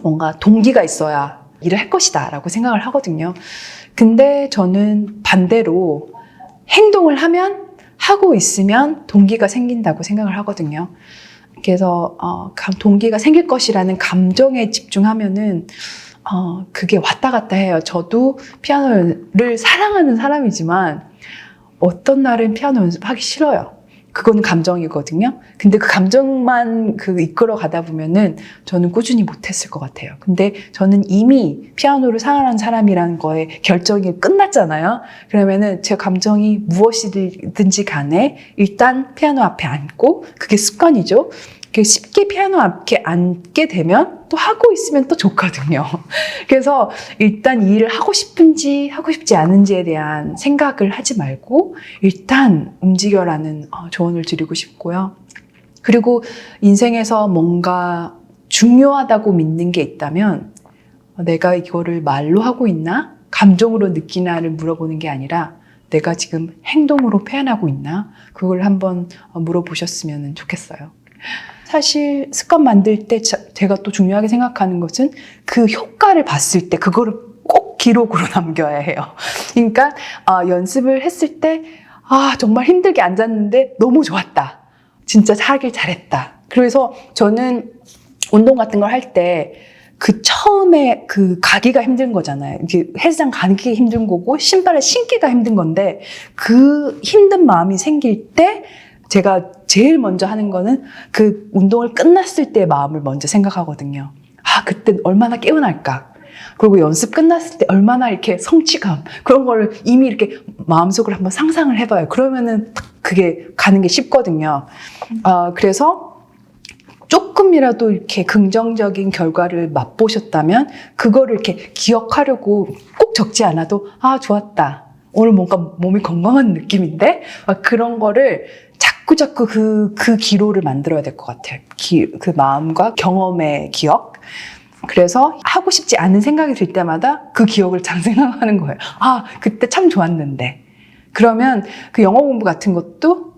뭔가 동기가 있어야 일을 할 것이다 라고 생각을 하거든요. 근데 저는 반대로 행동을 하고 있으면 동기가 생긴다고 생각을 하거든요. 그래서 동기가 생길 것이라는 감정에 집중하면은 그게 왔다 갔다 해요. 저도 피아노를 사랑하는 사람이지만 어떤 날은 피아노 연습하기 싫어요. 그건 감정이거든요. 근데 그 감정만 이끌어 가다 보면은 저는 꾸준히 못했을 것 같아요. 근데 저는 이미 피아노를 사랑하는 사람이라는 거에 결정이 끝났잖아요. 그러면은 제 감정이 무엇이든지 간에 일단 피아노 앞에 앉고, 그게 습관이죠. 쉽게 피아노 앞에 앉게 되면 또 하고 있으면 또 좋거든요. 그래서 일단 이 일을 하고 싶은지 하고 싶지 않은지에 대한 생각을 하지 말고 일단 움직여라는 조언을 드리고 싶고요. 그리고 인생에서 뭔가 중요하다고 믿는 게 있다면 내가 이거를 말로 하고 있나? 감정으로 느끼나를 물어보는 게 아니라 내가 지금 행동으로 표현하고 있나? 그걸 한번 물어보셨으면 좋겠어요. 사실 습관 만들 때 제가 또 중요하게 생각하는 것은 그 효과를 봤을 때 그거를 꼭 기록으로 남겨야 해요. 그러니까 연습을 했을 때 정말 힘들게 앉았는데 너무 좋았다. 진짜 하길 잘했다. 그래서 저는 운동 같은 걸 할 때 처음에 가기가 힘든 거잖아요. 이게 헬스장 가기 힘든 거고 신발을 신기가 힘든 건데 그 힘든 마음이 생길 때 제가 제일 먼저 하는 거는 그 운동을 끝났을 때의 마음을 먼저 생각하거든요. 그때 얼마나 개운할까. 그리고 연습 끝났을 때 얼마나 이렇게 성취감, 그런 걸 이미 이렇게 마음속으로 한번 상상을 해봐요. 그러면은 그게 가는 게 쉽거든요. 그래서 조금이라도 이렇게 긍정적인 결과를 맛보셨다면 그거를 이렇게 기억하려고 꼭 적지 않아도 좋았다. 오늘 뭔가 몸이 건강한 느낌인데? 그런 거를 자꾸 그 기로를 만들어야 될 것 같아요. 그 마음과 경험의 기억. 그래서 하고 싶지 않은 생각이 들 때마다 그 기억을 잘 생각하는 거예요. 그때 참 좋았는데. 그러면 그 영어 공부 같은 것도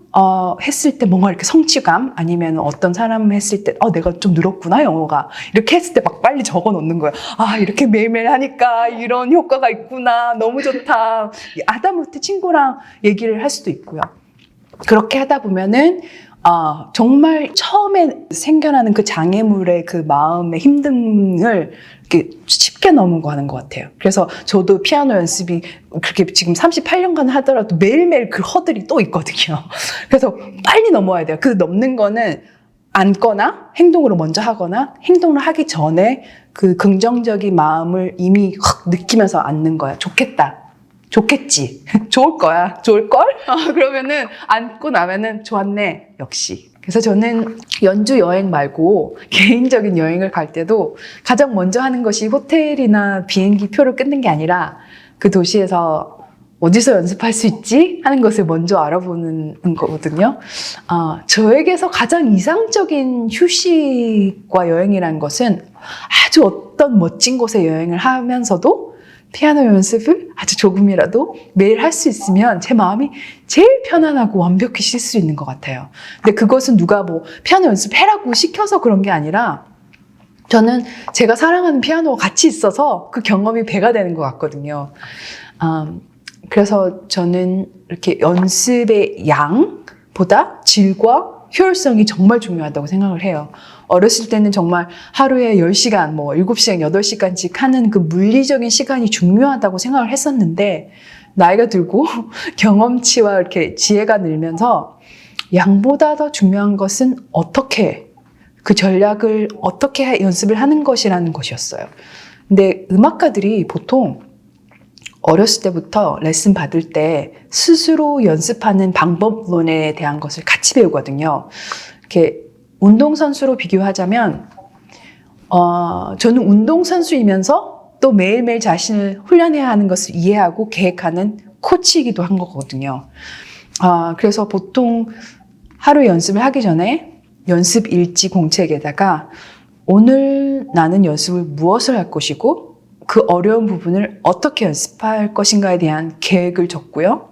했을 때 뭔가 이렇게 성취감, 아니면 어떤 사람 했을 때 내가 좀 늘었구나 영어가, 이렇게 했을 때 막 빨리 적어 놓는 거예요. 이렇게 매일매일 하니까 이런 효과가 있구나, 너무 좋다. 하다못해 친구랑 얘기를 할 수도 있고요. 그렇게 하다 보면은 정말 처음에 생겨나는 그 장애물의 그 마음의 힘듦을 이렇게 쉽게 넘어가는 것 같아요. 그래서 저도 피아노 연습이 그렇게 지금 38년간 하더라도 매일매일 그 허들이 또 있거든요. 그래서 빨리 넘어야 돼요. 그 넘는 거는 앉거나 행동으로 먼저 하거나 행동을 하기 전에 그 긍정적인 마음을 이미 확 느끼면서 앉는 거야. 좋겠지. 좋을 거야. 좋을걸? 그러면은 앉고 나면은 좋았네. 역시. 그래서 저는 연주 여행 말고 개인적인 여행을 갈 때도 가장 먼저 하는 것이 호텔이나 비행기 표를 끊는 게 아니라 그 도시에서 어디서 연습할 수 있지? 하는 것을 먼저 알아보는 거거든요. 저에게서 가장 이상적인 휴식과 여행이라는 것은 아주 어떤 멋진 곳에 여행을 하면서도 피아노 연습을 아주 조금이라도 매일 할 수 있으면 제 마음이 제일 편안하고 완벽히 쉴 수 있는 것 같아요. 근데 그것은 누가 뭐 피아노 연습해라고 시켜서 그런 게 아니라 저는 제가 사랑하는 피아노가 같이 있어서 그 경험이 배가 되는 것 같거든요. 그래서 저는 이렇게 연습의 양보다 질과 효율성이 정말 중요하다고 생각을 해요. 어렸을 때는 정말 하루에 10시간, 뭐 7시간, 8시간씩 하는 그 물리적인 시간이 중요하다고 생각을 했었는데 나이가 들고 경험치와 이렇게 지혜가 늘면서 양보다 더 중요한 것은 어떻게 그 전략을 어떻게 연습을 하는 것이라는 것이었어요. 근데 음악가들이 보통 어렸을 때부터 레슨 받을 때 스스로 연습하는 방법론에 대한 것을 같이 배우거든요. 이렇게 운동선수로 비교하자면, 저는 운동선수이면서 또 매일매일 자신을 훈련해야 하는 것을 이해하고 계획하는 코치이기도 한 거거든요. 그래서 보통 하루 연습을 하기 전에 연습 일지 공책에다가 오늘 나는 연습을 무엇을 할 것이고 그 어려운 부분을 어떻게 연습할 것인가에 대한 계획을 적고요.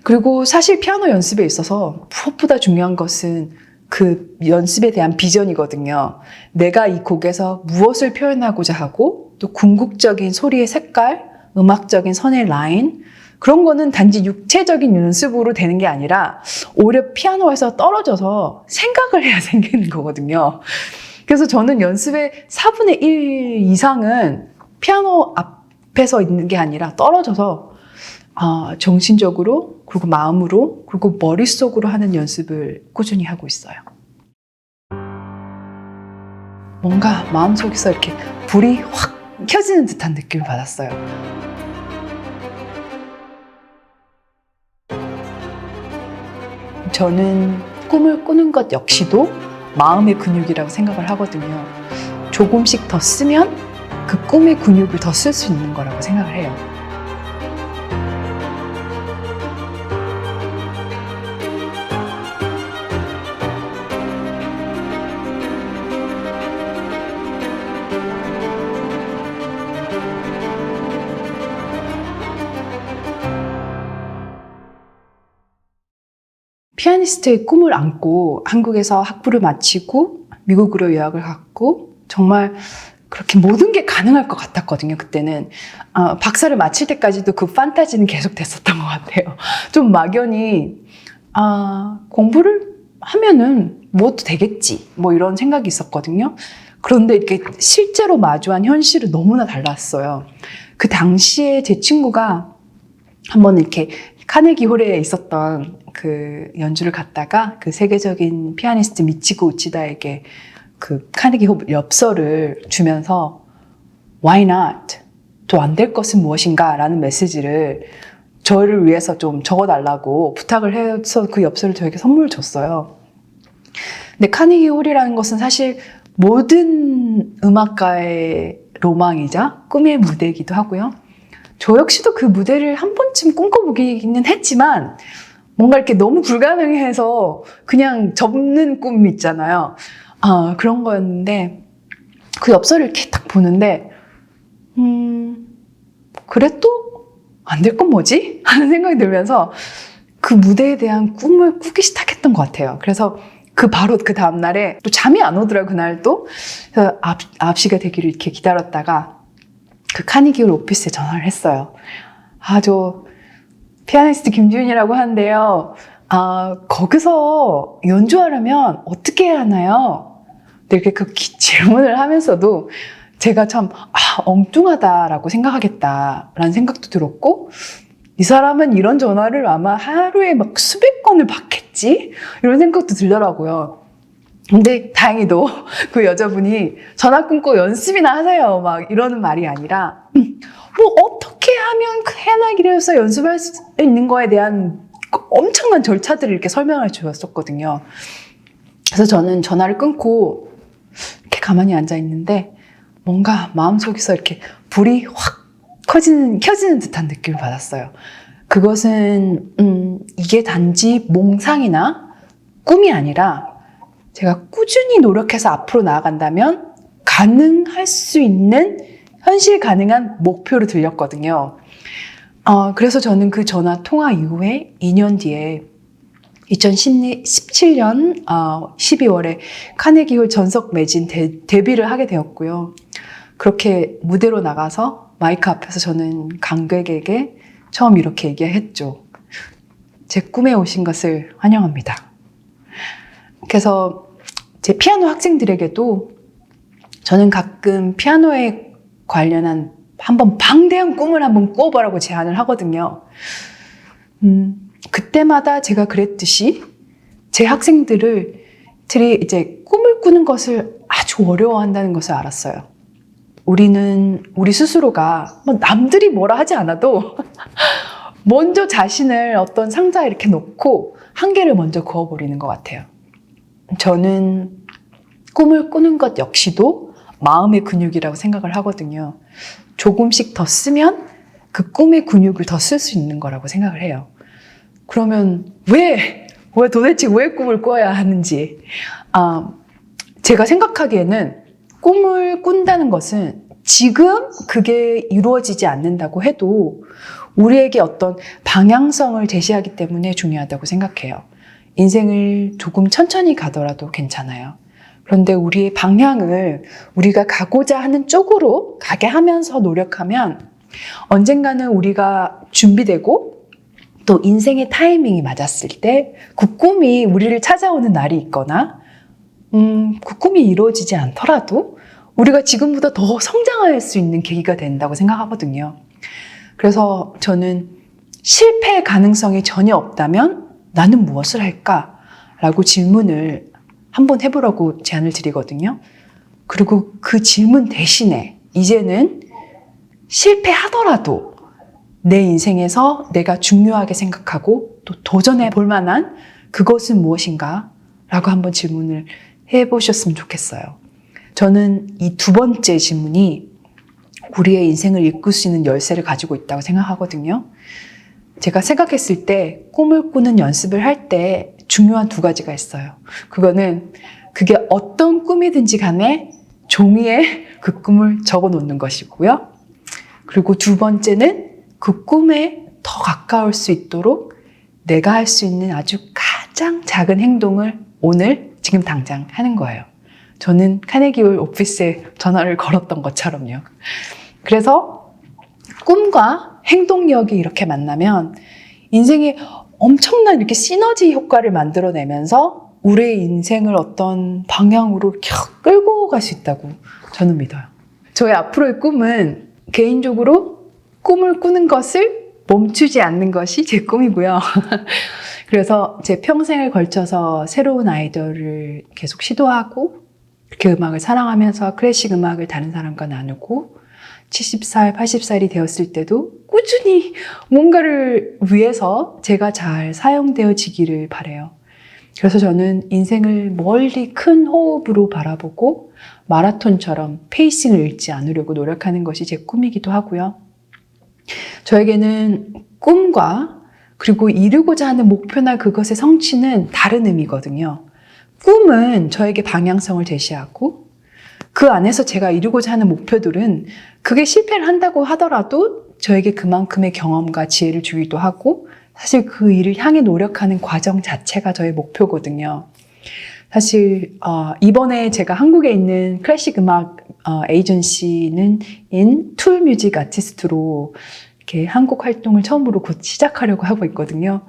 그리고 사실 피아노 연습에 있어서 무엇보다 중요한 것은 그 연습에 대한 비전이거든요. 내가 이 곡에서 무엇을 표현하고자 하고 또 궁극적인 소리의 색깔, 음악적인 선의 라인 그런 거는 단지 육체적인 연습으로 되는 게 아니라 오히려 피아노에서 떨어져서 생각을 해야 생기는 거거든요. 그래서 저는 연습의 4분의 1 이상은 피아노 앞에서 있는 게 아니라 떨어져서 정신적으로 그리고 마음으로 그리고 머릿속으로 하는 연습을 꾸준히 하고 있어요. 뭔가 마음속에서 이렇게 불이 확 켜지는 듯한 느낌을 받았어요. 저는 꿈을 꾸는 것 역시도 마음의 근육이라고 생각을 하거든요. 조금씩 더 쓰면 그 꿈의 근육을 더 쓸 수 있는 거라고 생각을 해요. 피아니스트의 꿈을 안고 한국에서 학부를 마치고 미국으로 유학을 갔고 정말 그렇게 모든 게 가능할 것 같았거든요. 그때는 박사를 마칠 때까지도 그 판타지는 계속 됐었던 것 같아요. 좀 막연히 공부를 하면은 뭐도 되겠지 뭐 이런 생각이 있었거든요. 그런데 이렇게 실제로 마주한 현실은 너무나 달랐어요. 그 당시에 제 친구가 한번 이렇게 카네기 홀에 있었던 그 연주를 갔다가 그 세계적인 피아니스트 미치코 우치다에게 그 카네기 홀 엽서를 주면서 Why not? 또 안 될 것은 무엇인가? 라는 메시지를 저를 위해서 좀 적어달라고 부탁을 해서 그 엽서를 저에게 선물을 줬어요. 근데 카네기 홀이라는 것은 사실 모든 음악가의 로망이자 꿈의 무대이기도 하고요. 저 역시도 그 무대를 한 번쯤 꿈꿔보기는 했지만 뭔가 이렇게 너무 불가능해서 그냥 접는 꿈 있잖아요. 그런 거였는데 그 엽서를 이렇게 딱 보는데 그래 또 안 될 건 뭐지? 하는 생각이 들면서 그 무대에 대한 꿈을 꾸기 시작했던 것 같아요. 그래서 바로 그 다음날에 또 잠이 안 오더라고요. 그날도. 그래서 9시가 되기를 이렇게 기다렸다가 그 카네기 홀 오피스에 전화를 했어요. 저 피아니스트 김주윤이라고 하는데요. 거기서 연주하려면 어떻게 해야 하나요? 이렇게 그 질문을 하면서도 제가 참 엉뚱하다라고 생각하겠다라는 생각도 들었고 이 사람은 이런 전화를 아마 하루에 막 수백 건을 받겠지? 이런 생각도 들더라고요. 근데 다행히도 그 여자분이 전화 끊고 연습이나 하세요 막 이러는 말이 아니라 뭐 어떻게 하면 해나기를 해서 연습할 수 있는 거에 대한 엄청난 절차들을 이렇게 설명해 주었었거든요. 그래서 저는 전화를 끊고 이렇게 가만히 앉아 있는데 뭔가 마음속에서 이렇게 불이 확 켜지는 듯한 느낌을 받았어요. 그것은 이게 단지 몽상이나 꿈이 아니라 제가 꾸준히 노력해서 앞으로 나아간다면 가능할 수 있는 현실 가능한 목표로 들렸거든요. 그래서 저는 그 전화 통화 이후에 2년 뒤에 2017년 12월에 카네기홀 전석 매진 데뷔를 하게 되었고요. 그렇게 무대로 나가서 마이크 앞에서 저는 관객에게 처음 이렇게 얘기했죠. 제 꿈에 오신 것을 환영합니다. 그래서 제 피아노 학생들에게도 저는 가끔 피아노에 관련한 한번 방대한 꿈을 한번 꾸어보라고 제안을 하거든요. 그때마다 제가 그랬듯이 제 학생들이 이제 꿈을 꾸는 것을 아주 어려워한다는 것을 알았어요. 우리 스스로가 남들이 뭐라 하지 않아도 먼저 자신을 어떤 상자에 이렇게 놓고 한계를 먼저 그어버리는 것 같아요. 저는 꿈을 꾸는 것 역시도 마음의 근육이라고 생각을 하거든요. 조금씩 더 쓰면 그 꿈의 근육을 더 쓸 수 있는 거라고 생각을 해요. 그러면 도대체 왜 꿈을 꿔야 하는지. 제가 생각하기에는 꿈을 꾼다는 것은 지금 그게 이루어지지 않는다고 해도 우리에게 어떤 방향성을 제시하기 때문에 중요하다고 생각해요. 인생을 조금 천천히 가더라도 괜찮아요. 그런데 우리의 방향을 우리가 가고자 하는 쪽으로 가게 하면서 노력하면 언젠가는 우리가 준비되고 또 인생의 타이밍이 맞았을 때 그 꿈이 우리를 찾아오는 날이 있거나 그 꿈이 이루어지지 않더라도 우리가 지금보다 더 성장할 수 있는 계기가 된다고 생각하거든요. 그래서 저는 실패 가능성이 전혀 없다면 나는 무엇을 할까? 라고 질문을 한번 해보라고 제안을 드리거든요. 그리고 그 질문 대신에 이제는 실패하더라도 내 인생에서 내가 중요하게 생각하고 또 도전해 볼 만한 그것은 무엇인가? 라고 한번 질문을 해보셨으면 좋겠어요. 저는 이 두 번째 질문이 우리의 인생을 이끌 수 있는 열쇠를 가지고 있다고 생각하거든요. 제가 생각했을 때 꿈을 꾸는 연습을 할 때 중요한 두 가지가 있어요. 그게 어떤 꿈이든지 간에 종이에 그 꿈을 적어 놓는 것이고요. 그리고 두 번째는 그 꿈에 더 가까울 수 있도록 내가 할 수 있는 아주 가장 작은 행동을 오늘 지금 당장 하는 거예요. 저는 카네기홀 오피스에 전화를 걸었던 것처럼요. 그래서 꿈과 행동력이 이렇게 만나면 인생에 엄청난 이렇게 시너지 효과를 만들어내면서 우리의 인생을 어떤 방향으로 이렇게 끌고 갈 수 있다고 저는 믿어요. 저의 앞으로의 꿈은 개인적으로 꿈을 꾸는 것을 멈추지 않는 것이 제 꿈이고요. 그래서 제 평생을 걸쳐서 새로운 아이디어를 계속 시도하고 그 음악을 사랑하면서 클래식 음악을 다른 사람과 나누고 70살, 80살이 되었을 때도 꾸준히 뭔가를 위해서 제가 잘 사용되어지기를 바라요. 그래서 저는 인생을 멀리 큰 호흡으로 바라보고 마라톤처럼 페이싱을 잃지 않으려고 노력하는 것이 제 꿈이기도 하고요. 저에게는 꿈과 그리고 이루고자 하는 목표나 그것의 성취는 다른 의미거든요. 꿈은 저에게 방향성을 제시하고 그 안에서 제가 이루고자 하는 목표들은 그게 실패를 한다고 하더라도 저에게 그만큼의 경험과 지혜를 주기도 하고 사실 그 일을 향해 노력하는 과정 자체가 저의 목표거든요. 사실 이번에 제가 한국에 있는 클래식 음악 에이전시는 툴 뮤직 아티스트로 이렇게 한국 활동을 처음으로 곧 시작하려고 하고 있거든요.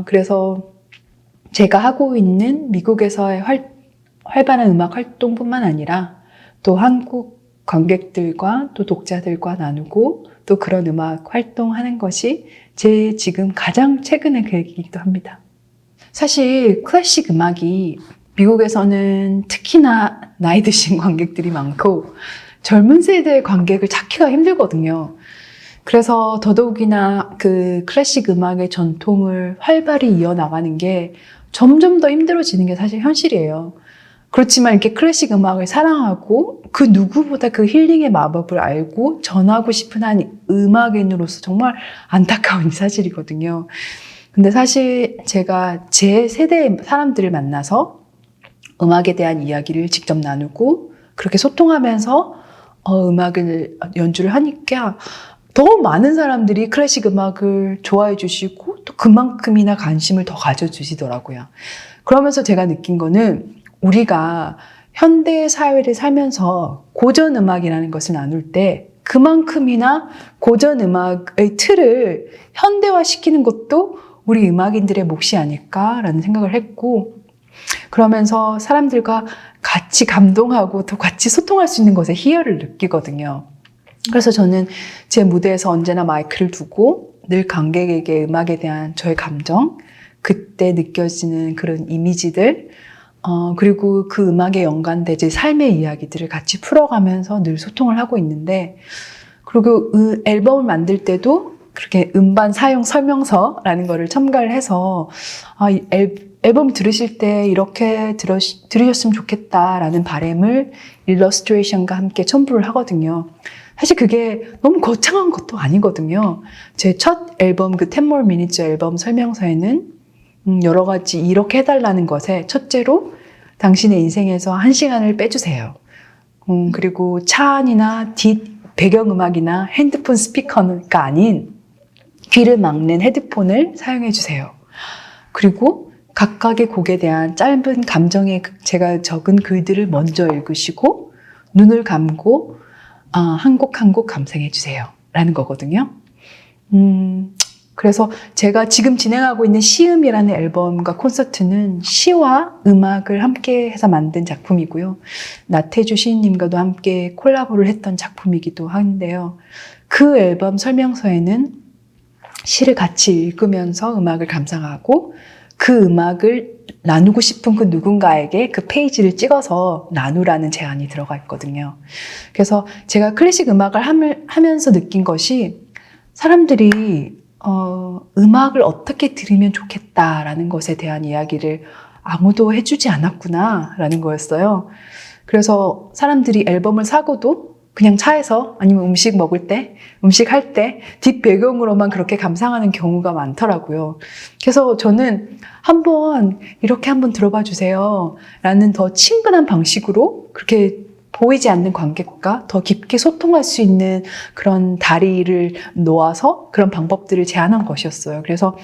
그래서 제가 하고 있는 미국에서의 활발한 음악 활동뿐만 아니라 또 한국 관객들과 또 독자들과 나누고 또 그런 음악 활동하는 것이 제 지금 가장 최근의 계획이기도 합니다. 사실 클래식 음악이 미국에서는 특히나 나이 드신 관객들이 많고 젊은 세대의 관객을 찾기가 힘들거든요. 그래서 더더욱이나 그 클래식 음악의 전통을 활발히 이어나가는 게 점점 더 힘들어지는 게 사실 현실이에요. 그렇지만 이렇게 클래식 음악을 사랑하고 그 누구보다 그 힐링의 마법을 알고 전하고 싶은 한 음악인으로서 정말 안타까운 사실이거든요. 근데 사실 제가 제 세대의 사람들을 만나서 음악에 대한 이야기를 직접 나누고 그렇게 소통하면서 음악을 연주를 하니까 더 많은 사람들이 클래식 음악을 좋아해 주시고 또 그만큼이나 관심을 더 가져주시더라고요. 그러면서 제가 느낀 거는 우리가 현대 사회를 살면서 고전 음악이라는 것을 나눌 때 그만큼이나 고전 음악의 틀을 현대화시키는 것도 우리 음악인들의 몫이 아닐까라는 생각을 했고, 그러면서 사람들과 같이 감동하고 또 같이 소통할 수 있는 것에 희열을 느끼거든요. 그래서 저는 제 무대에서 언제나 마이크를 두고 늘 관객에게 음악에 대한 저의 감정, 그때 느껴지는 그런 이미지들, 그리고 그 음악에 연관된 제 삶의 이야기들을 같이 풀어가면서 늘 소통을 하고 있는데, 그리고 앨범을 만들 때도 그렇게 음반 사용 설명서라는 거를 첨가를 해서 이 앨범 들으실 때 이렇게 들으셨으면 좋겠다라는 바람을 일러스트레이션과 함께 첨부를 하거든요. 사실 그게 너무 거창한 것도 아니거든요. 제 첫 앨범 그 10 More Minutes 앨범 설명서에는 여러 가지 이렇게 해달라는 것에 첫째로 당신의 인생에서 1시간을 빼주세요. 그리고 차 안이나 배경음악이나 핸드폰 스피커가 아닌 귀를 막는 헤드폰을 사용해 주세요. 그리고 각각의 곡에 대한 짧은 감정의 제가 적은 글들을 먼저 읽으시고 눈을 감고 한 곡 한 곡 감상해 주세요 라는 거거든요. 그래서 제가 지금 진행하고 있는 시음이라는 앨범과 콘서트는 시와 음악을 함께 해서 만든 작품이고요. 나태주 시인님과도 함께 콜라보를 했던 작품이기도 한데요. 그 앨범 설명서에는 시를 같이 읽으면서 음악을 감상하고 그 음악을 나누고 싶은 그 누군가에게 그 페이지를 찍어서 나누라는 제안이 들어가 있거든요. 그래서 제가 클래식 음악을 하면서 느낀 것이 사람들이 음악을 어떻게 들으면 좋겠다라는 것에 대한 이야기를 아무도 해주지 않았구나라는 거였어요. 그래서 사람들이 앨범을 사고도 그냥 차에서 아니면 음식 먹을 때, 음식 할 때 뒷배경으로만 그렇게 감상하는 경우가 많더라고요. 그래서 저는 이렇게 한번 들어봐 주세요 라는 더 친근한 방식으로 그렇게 보이지 않는 관객과 더 깊게 소통할 수 있는 그런 다리를 놓아서 그런 방법들을 제안한 것이었어요. 그래서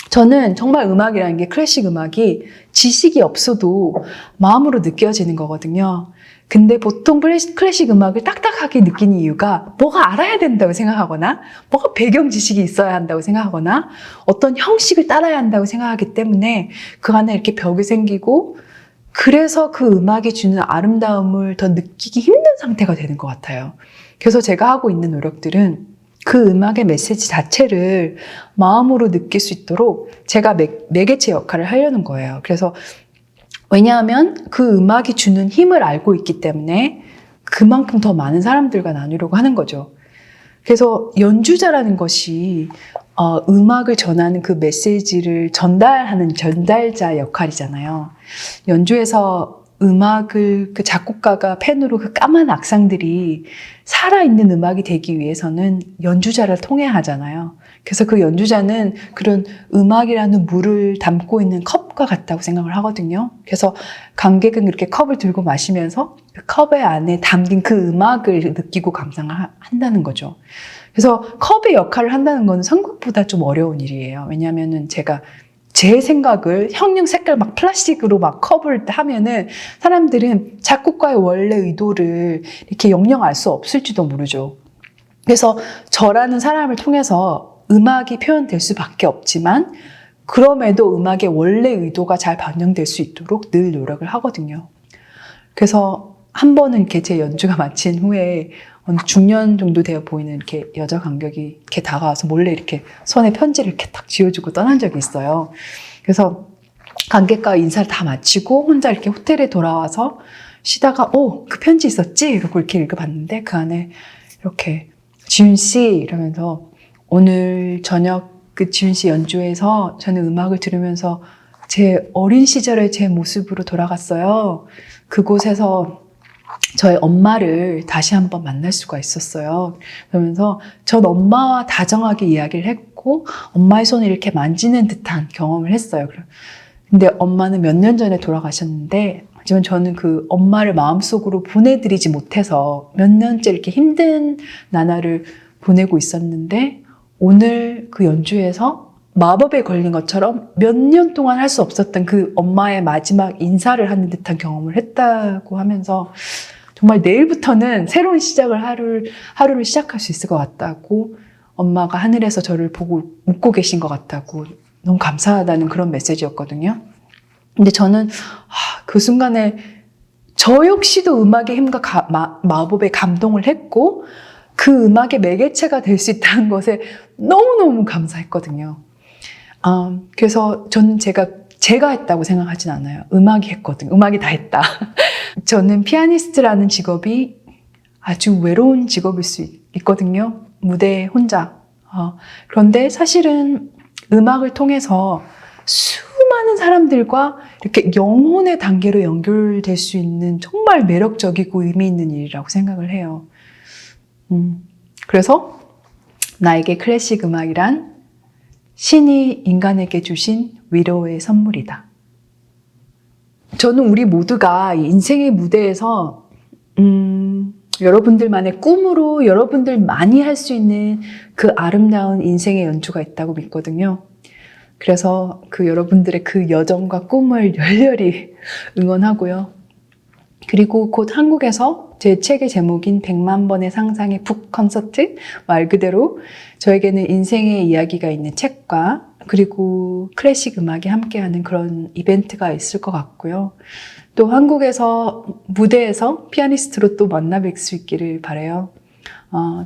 저는 정말 음악이라는 게 클래식 음악이 지식이 없어도 마음으로 느껴지는 거거든요. 근데 보통 클래식 음악을 딱딱하게 느끼는 이유가 뭐가 알아야 된다고 생각하거나 뭐가 배경 지식이 있어야 한다고 생각하거나 어떤 형식을 따라야 한다고 생각하기 때문에 그 안에 이렇게 벽이 생기고 그래서 그 음악이 주는 아름다움을 더 느끼기 힘든 상태가 되는 것 같아요. 그래서 제가 하고 있는 노력들은 그 음악의 메시지 자체를 마음으로 느낄 수 있도록 제가 매개체 역할을 하려는 거예요. 그래서 왜냐하면 그 음악이 주는 힘을 알고 있기 때문에 그만큼 더 많은 사람들과 나누려고 하는 거죠. 그래서 연주자라는 것이 음악을 전하는 그 메시지를 전달하는 전달자 역할이잖아요. 연주에서 음악을 그 작곡가가 펜으로 그 까만 악상들이 살아있는 음악이 되기 위해서는 연주자를 통해야 하잖아요. 그래서 그 연주자는 그런 음악이라는 물을 담고 있는 컵과 같다고 생각을 하거든요. 그래서 관객은 이렇게 컵을 들고 마시면서 그 컵의 안에 담긴 그 음악을 느끼고 감상을 한다는 거죠. 그래서 컵의 역할을 한다는 건 생각보다 좀 어려운 일이에요. 왜냐하면은 제 생각을 형용 색깔 막 플라스틱으로 막 컵을 하면은 사람들은 작곡가의 원래 의도를 이렇게 영영 알 수 없을지도 모르죠. 그래서 저라는 사람을 통해서 음악이 표현될 수밖에 없지만 그럼에도 음악의 원래 의도가 잘 반영될 수 있도록 늘 노력을 하거든요. 그래서 한 번은 이렇게 제 연주가 마친 후에 중년 정도 되어 보이는 이렇게 여자 관객이 이렇게 다가와서 몰래 이렇게 손에 편지를 이렇게 딱 쥐어주고 떠난 적이 있어요. 그래서 관객과 인사를 다 마치고 혼자 이렇게 호텔에 돌아와서 쉬다가 그 편지 있었지? 이러고 이렇게 읽어봤는데 그 안에 이렇게 지윤 씨 이러면서 오늘 저녁 그 지윤 씨 연주에서 저는 음악을 들으면서 제 어린 시절의 제 모습으로 돌아갔어요. 그곳에서 저의 엄마를 다시 한번 만날 수가 있었어요. 그러면서 전 엄마와 다정하게 이야기를 했고 엄마의 손을 이렇게 만지는 듯한 경험을 했어요. 근데 엄마는 몇 년 전에 돌아가셨는데 하지만 저는 그 엄마를 마음속으로 보내드리지 못해서 몇 년째 이렇게 힘든 나날을 보내고 있었는데 오늘 그 연주에서 마법에 걸린 것처럼 몇 년 동안 할 수 없었던 그 엄마의 마지막 인사를 하는 듯한 경험을 했다고 하면서 정말 내일부터는 새로운 시작을 하루를 시작할 수 있을 것 같다고 엄마가 하늘에서 저를 보고 웃고 계신 것 같다고 너무 감사하다는 그런 메시지였거든요. 근데 저는 그 순간에 저 역시도 음악의 힘과 마법에 감동을 했고 그 음악의 매개체가 될 수 있다는 것에 너무너무 감사했거든요. 그래서 저는 제가 했다고 생각하진 않아요. 음악이 했거든요. 음악이 다 했다. 저는 피아니스트라는 직업이 아주 외로운 직업일 수 있거든요. 무대에 혼자. 그런데 사실은 음악을 통해서 수많은 사람들과 이렇게 영혼의 단계로 연결될 수 있는 정말 매력적이고 의미 있는 일이라고 생각을 해요. 그래서 나에게 클래식 음악이란 신이 인간에게 주신 위로의 선물이다. 저는 우리 모두가 인생의 무대에서 여러분들만의 꿈으로 여러분들만이 할 수 있는 그 아름다운 인생의 연주가 있다고 믿거든요. 그래서 그 여러분들의 그 여정과 꿈을 열렬히 응원하고요. 그리고 곧 한국에서 제 책의 제목인 100만 번의 상상의 북 콘서트, 말 그대로 저에게는 인생의 이야기가 있는 책과 그리고 클래식 음악이 함께하는 그런 이벤트가 있을 것 같고요. 또 한국에서 무대에서 피아니스트로 또 만나 뵐 수 있기를 바라요.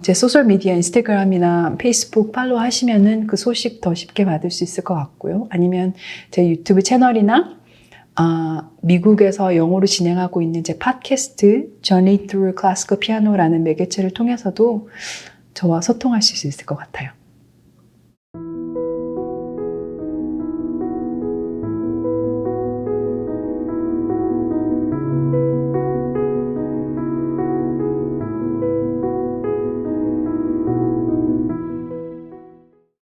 제 소셜미디어 인스타그램이나 페이스북 팔로우 하시면은 그 소식 더 쉽게 받을 수 있을 것 같고요. 아니면 제 유튜브 채널이나 미국에서 영어로 진행하고 있는 제 팟캐스트 Journey Through Classical Piano라는 매개체를 통해서도 저와 소통하실 수 있을 것 같아요.